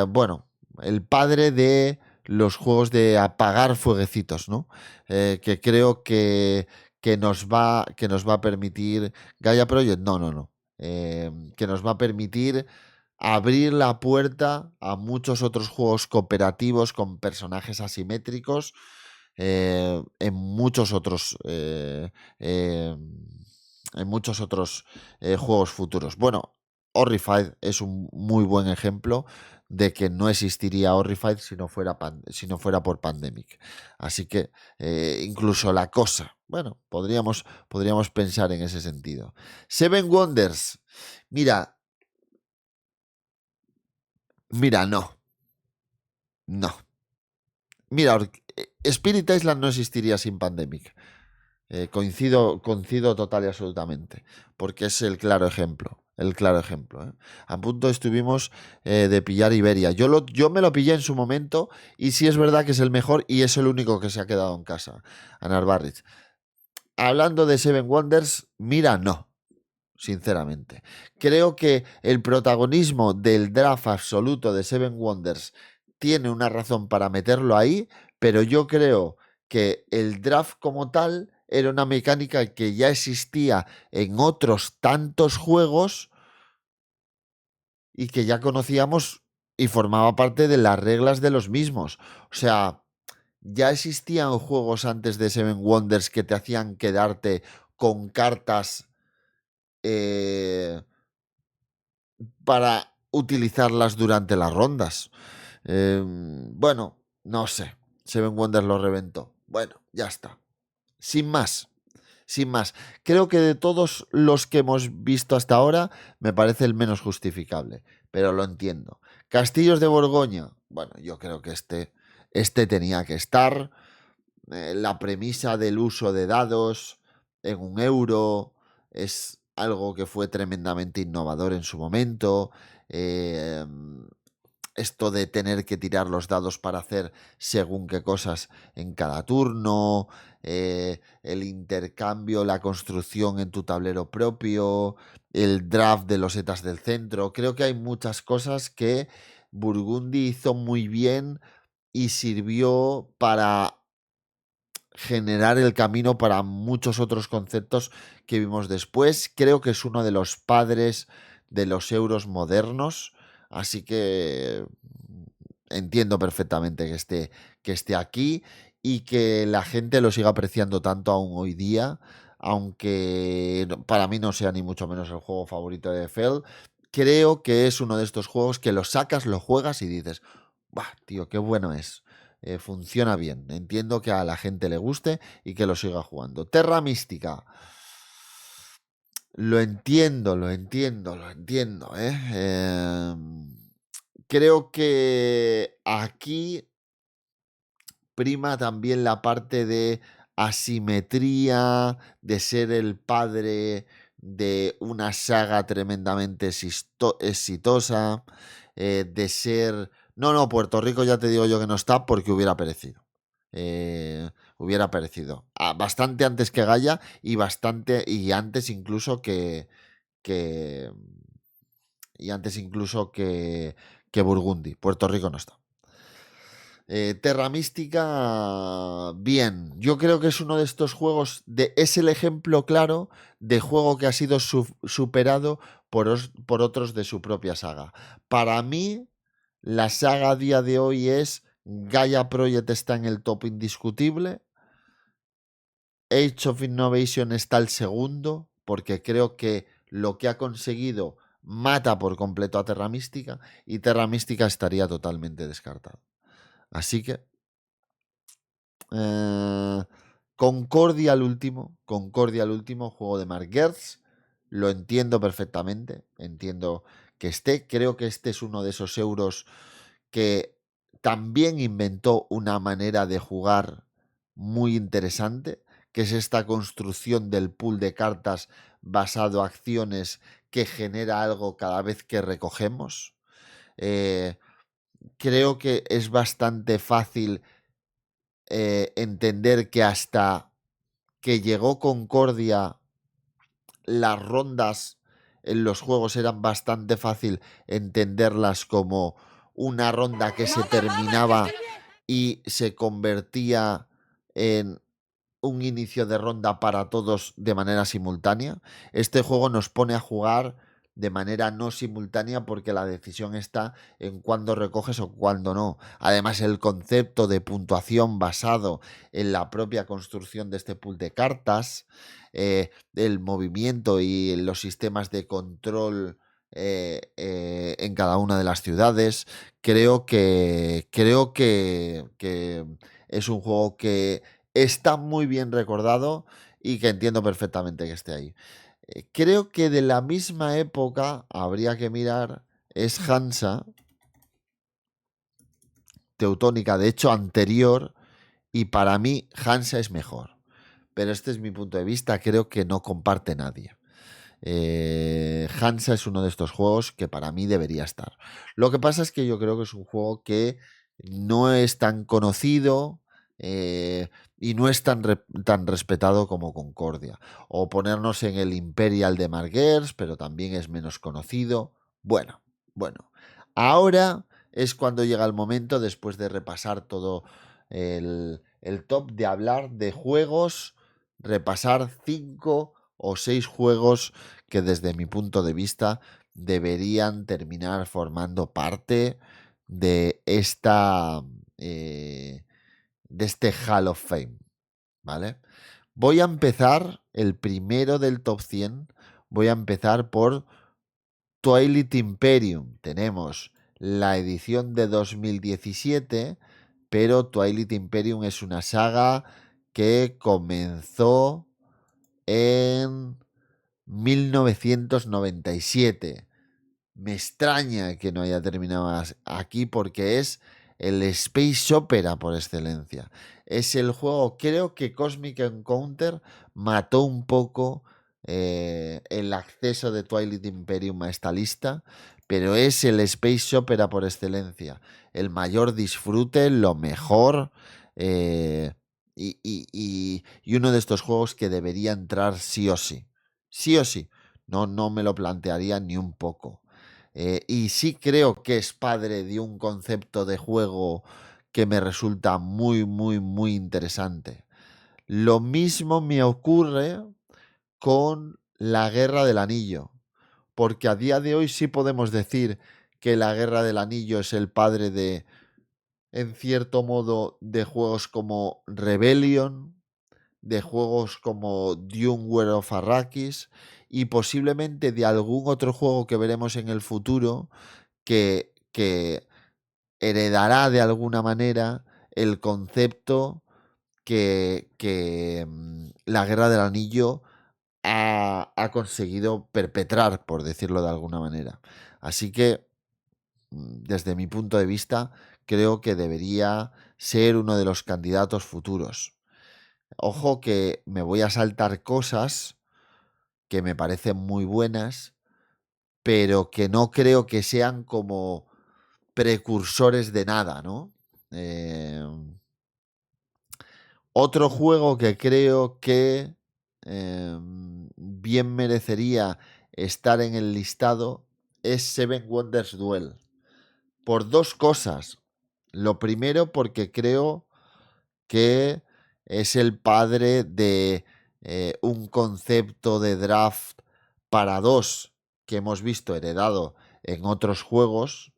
Bueno, el padre de los juegos de apagar fueguecitos, ¿no? Que creo que nos va a permitir. Gaia Project, no, no, no. Que nos va a permitir abrir la puerta a muchos otros juegos cooperativos con personajes asimétricos eh, en muchos otros juegos futuros. Bueno, Horrified es un muy buen ejemplo de que no existiría Horrified si no fuera por Pandemic. Así que incluso la cosa, bueno, podríamos pensar en ese sentido. Seven Wonders, mira, no, no. Mira, Spirit Island no existiría sin Pandemic. Coincido total y absolutamente, porque es el claro ejemplo. El claro ejemplo. ¿Eh? A punto estuvimos de pillar Iberia. Yo me lo pillé en su momento y sí es verdad que es el mejor y es el único que se ha quedado en casa, Anar Barrich. Hablando de Seven Wonders, mira, no, sinceramente. Creo que el protagonismo del draft absoluto de Seven Wonders tiene una razón para meterlo ahí, pero yo creo que el draft como tal era una mecánica que ya existía en otros tantos juegos y que ya conocíamos y formaba parte de las reglas de los mismos. O sea, ya existían juegos antes de Seven Wonders que te hacían quedarte con cartas para utilizarlas durante las rondas. Bueno, no sé. Seven Wonders lo reventó. Bueno, ya está. Sin más. Sin más. Creo que de todos los que hemos visto hasta ahora, me parece el menos justificable. Pero lo entiendo. Castillos de Borgoña. Bueno, yo creo que este tenía que estar. La premisa del uso de dados en un euro es algo que fue tremendamente innovador en su momento. esto de tener que tirar los dados para hacer según qué cosas en cada turno, el intercambio, la construcción en tu tablero propio, el draft de los losetas del centro. Creo que hay muchas cosas que Burgundy hizo muy bien y sirvió para generar el camino para muchos otros conceptos que vimos después. Creo que es uno de los padres de los euros modernos, así que entiendo perfectamente que esté aquí y que la gente lo siga apreciando tanto aún hoy día, aunque para mí no sea ni mucho menos el juego favorito de Fell. Creo que es uno de estos juegos que lo sacas, lo juegas y dices, ¡buah, tío, qué bueno es! Funciona bien. Entiendo que a la gente le guste y que lo siga jugando. Terra Mística. Lo entiendo, ¿eh? Creo que aquí prima también la parte de asimetría, de ser el padre de una saga tremendamente exitosa, de ser... No, no, Puerto Rico ya te digo yo que no está porque hubiera perecido. Hubiera perecido. Bastante antes que Gaia y bastante... Y antes incluso que y antes incluso que Burgundy. Puerto Rico no está. Terra Mística, bien. Yo creo que es uno de estos juegos, es el ejemplo claro de juego que ha sido superado por otros de su propia saga. Para mí, la saga a día de hoy es Gaia Project está en el top indiscutible. Age of Innovation está el segundo, porque creo que lo que ha conseguido mata por completo a Terra Mística y Terra Mística estaría totalmente descartado. Así que Eh, Concordia al último, juego de Mark Gertz. Lo entiendo perfectamente, entiendo que esté. Creo que este es uno de esos euros que también inventó una manera de jugar muy interesante, que es esta construcción del pool de cartas basado a acciones que genera algo cada vez que recogemos. Eh, Creo que es bastante fácil entender que hasta que llegó Concordia, las rondas en los juegos eran bastante fácil entenderlas como una ronda que se terminaba y se convertía en un inicio de ronda para todos de manera simultánea. Este juego nos pone a jugar de manera no simultánea porque la decisión está en cuándo recoges o cuándo no. Además, el concepto de puntuación basado en la propia construcción de este pool de cartas, el movimiento y los sistemas de control en cada una de las ciudades. Creo que es un juego que está muy bien recordado y que entiendo perfectamente que esté ahí. Creo que de la misma época habría que mirar es Hansa, Teutónica, de hecho anterior, y para mí Hansa es mejor. Pero este es mi punto de vista, creo que no comparte nadie. Hansa es uno de estos juegos que para mí debería estar. Lo que pasa es que yo creo que es un juego que no es tan conocido y no es tan respetado como Concordia. O ponernos en el Imperial de Marguerite, pero también es menos conocido. Bueno, bueno. Ahora es cuando llega el momento, después de repasar todo el top, de hablar de juegos, repasar 5 o 6 juegos que desde mi punto de vista deberían terminar formando parte de eh, de este Hall of Fame, ¿vale? Voy a empezar el primero del top 100. Voy a empezar por Twilight Imperium. Tenemos la edición de 2017, pero Twilight Imperium es una saga que comenzó en 1997. Me extraña que no haya terminado aquí porque es el Space Opera por excelencia. Es el juego, creo que Cosmic Encounter mató un poco el acceso de Twilight Imperium a esta lista, pero es el Space Opera por excelencia. El mayor disfrute, lo mejor, eh, y uno de estos juegos que debería entrar sí o sí. Sí o sí. No, no me lo plantearía ni un poco. Y sí creo que es padre de un concepto de juego que me resulta muy, muy, muy interesante. Lo mismo me ocurre con la Guerra del Anillo, porque a día de hoy sí podemos decir que la Guerra del Anillo es el padre de, en cierto modo, de juegos como Rebellion, de juegos como Dune War of Arrakis y posiblemente de algún otro juego que veremos en el futuro que heredará de alguna manera el concepto que la Guerra del Anillo ha conseguido perpetrar, por decirlo de alguna manera. Así que, desde mi punto de vista, creo que debería ser uno de los candidatos futuros. Ojo que me voy a saltar cosas que me parecen muy buenas, pero que no creo que sean como precursores de nada, ¿no? Eh, Otro juego que creo que bien merecería estar en el listado es Seven Wonders Duel. Por dos cosas. Lo primero, porque creo que es el padre de un concepto de draft para dos que hemos visto heredado en otros juegos,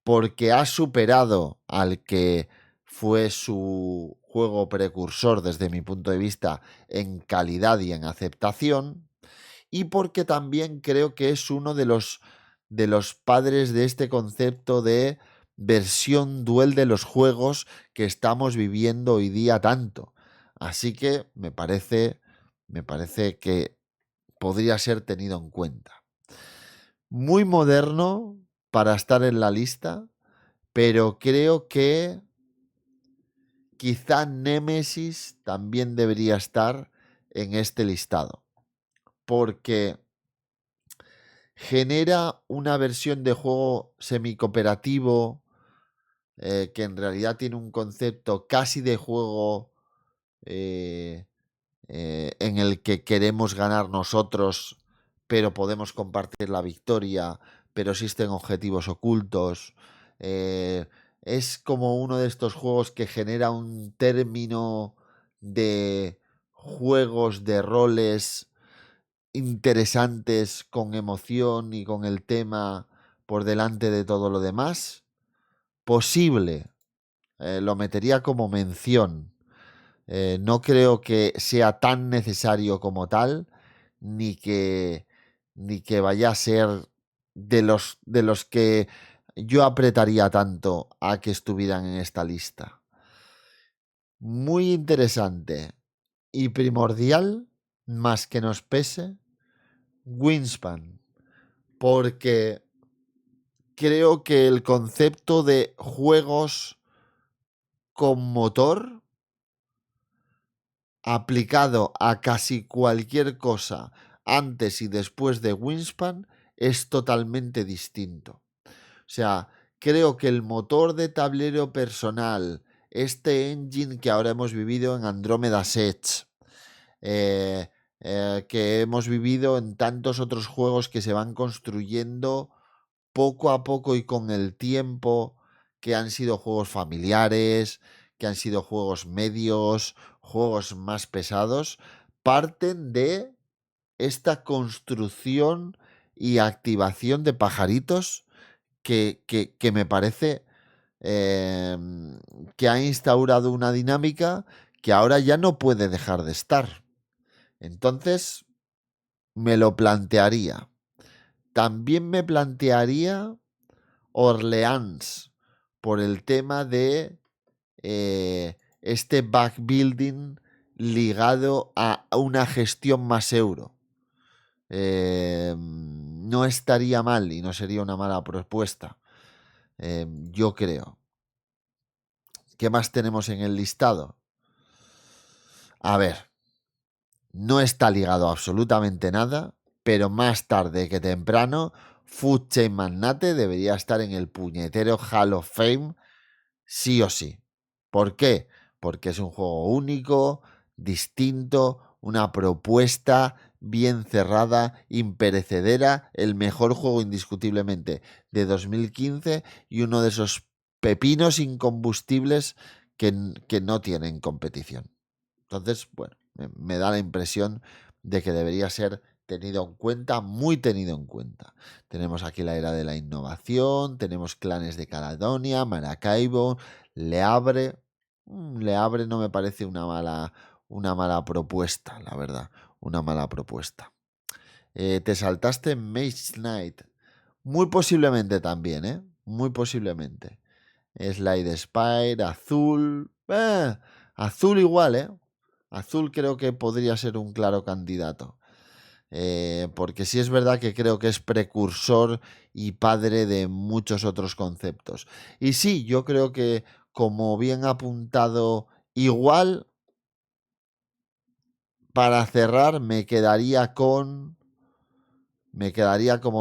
porque ha superado al que fue su juego precursor desde mi punto de vista en calidad y en aceptación, y porque también creo que es uno de los padres de este concepto de versión duel de los juegos que estamos viviendo hoy día tanto. Así que me parece que podría ser tenido en cuenta. Muy moderno para estar en la lista, pero creo que quizá Nemesis también debería estar en este listado, porque genera una versión de juego semicooperativo que en realidad tiene un concepto casi de juego eh, en el que queremos ganar nosotros, pero podemos compartir la victoria, pero existen objetivos ocultos. Eh, es como uno de estos juegos que genera un término de juegos de roles interesantes con emoción y con el tema por delante de todo lo demás. Posible, lo metería como mención. No creo que sea tan necesario como tal, ni que, ni que vaya a ser de los que yo apretaría tanto a que estuvieran en esta lista. Muy interesante y primordial, más que nos pese, Wingspan, porque creo que el concepto de juegos con motor aplicado a casi cualquier cosa antes y después de Wingspan es totalmente distinto. O sea, creo que el motor de tablero personal, este engine que ahora hemos vivido en Andromeda Edge, eh, que hemos vivido en tantos otros juegos que se van construyendo poco a poco y con el tiempo, que han sido juegos familiares, que han sido juegos medios, juegos más pesados, parten de esta construcción y activación de pajaritos que me parece eh, que ha instaurado una dinámica que ahora ya no puede dejar de estar. Entonces, me lo plantearía. También me plantearía Orleans por el tema de este backbuilding ligado a una gestión más euro. No estaría mal y no sería una mala propuesta. Yo creo. ¿Qué más tenemos en el listado? A ver, no está ligado a absolutamente nada, pero más tarde que temprano Food Chain Magnate debería estar en el puñetero Hall of Fame sí o sí. ¿Por qué? Porque es un juego único, distinto, una propuesta bien cerrada, imperecedera, el mejor juego indiscutiblemente de 2015 y uno de esos pepinos incombustibles que no tienen competición. Entonces, bueno, me da la impresión de que debería ser tenido en cuenta, muy tenido en cuenta. Tenemos aquí la era de la innovación, tenemos Clanes de Caledonia, Maracaibo, Le Havre. Le Havre no me parece una mala propuesta, la verdad, una mala propuesta. Te saltaste Mage Knight. Muy posiblemente también, ¿eh? Muy posiblemente. Slide Spire, Azul. Azul igual, ¿eh? Azul creo que podría ser un claro candidato. Porque sí es verdad que creo que es precursor y padre de muchos otros conceptos. Y sí, yo creo que, como bien apuntado, igual, para cerrar, me quedaría como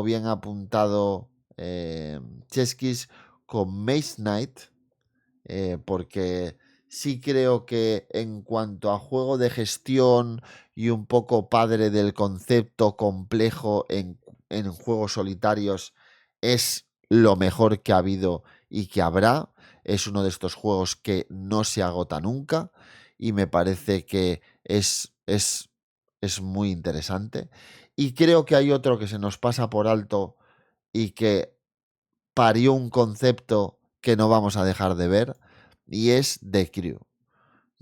bien apuntado Cheskis con Maze Knight, porque sí creo que en cuanto a juego de gestión y un poco padre del concepto complejo en juegos solitarios, es lo mejor que ha habido y que habrá. Es uno de estos juegos que no se agota nunca y me parece que es muy interesante. Y creo que hay otro que se nos pasa por alto y que parió un concepto que no vamos a dejar de ver, y es The Crew.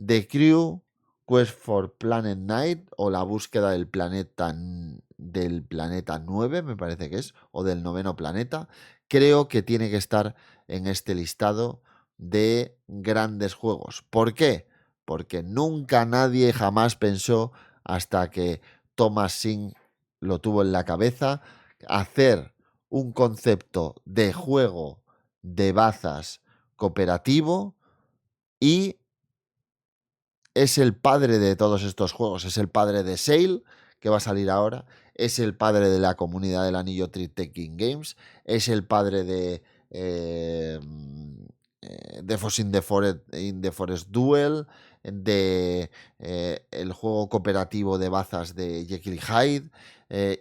The Crew, Quest for Planet Night, o la búsqueda del planeta 9, me parece que es, o del noveno planeta. Creo que tiene que estar en este listado de grandes juegos. ¿Por qué? Porque nunca nadie jamás pensó, hasta que Thomas Singh lo tuvo en la cabeza, hacer un concepto de juego de bazas cooperativo, y es el padre de todos estos juegos. Es el padre de Sail, que va a salir ahora. Es el padre de la comunidad del anillo Taking Games. Es el padre de Force in the Forest Duel. De el juego cooperativo de bazas de Jekyll y Hyde.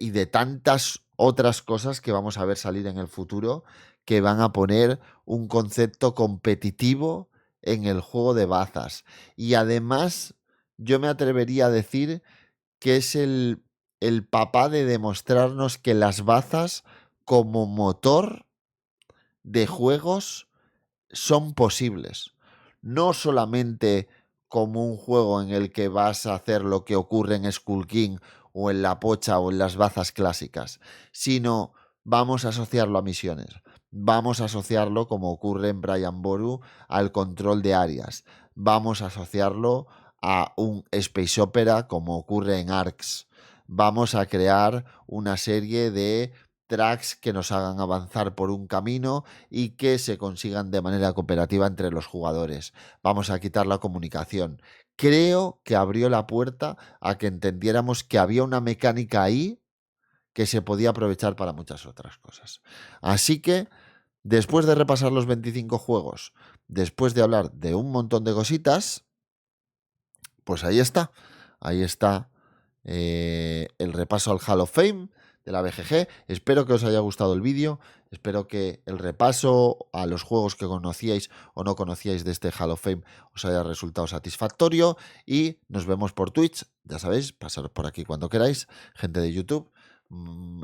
Y de tantas otras cosas que vamos a ver salir en el futuro, que van a poner un concepto competitivo en el juego de bazas. Y además, yo me atrevería a decir que es el papá de demostrarnos que las bazas como motor de juegos son posibles. No solamente como un juego en el que vas a hacer lo que ocurre en Skull King o en la Pocha o en las bazas clásicas, sino vamos a asociarlo a misiones. Vamos a asociarlo, como ocurre en Brian Boru, al control de áreas. Vamos a asociarlo a un space opera, como ocurre en Arcs. Vamos a crear una serie de tracks que nos hagan avanzar por un camino y que se consigan de manera cooperativa entre los jugadores. Vamos a quitar la comunicación. Creo que abrió la puerta a que entendiéramos que había una mecánica ahí que se podía aprovechar para muchas otras cosas. Así que, después de repasar los 25 juegos, después de hablar de un montón de cositas, pues ahí está. Ahí está el repaso al Hall of Fame de la BGG. Espero que os haya gustado el vídeo. Espero que el repaso a los juegos que conocíais o no conocíais de este Hall of Fame os haya resultado satisfactorio. Y nos vemos por Twitch. Ya sabéis, pasaros por aquí cuando queráis. Gente de YouTube.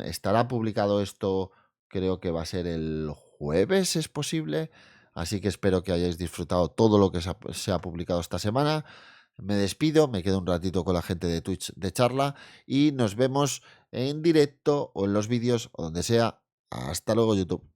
Estará publicado esto, creo que va a ser el jueves, es posible. Así que espero que hayáis disfrutado todo lo que se ha publicado esta semana. Me despido, me quedo un ratito con la gente de Twitch de charla y nos vemos en directo o en los vídeos o donde sea. Hasta luego, YouTube.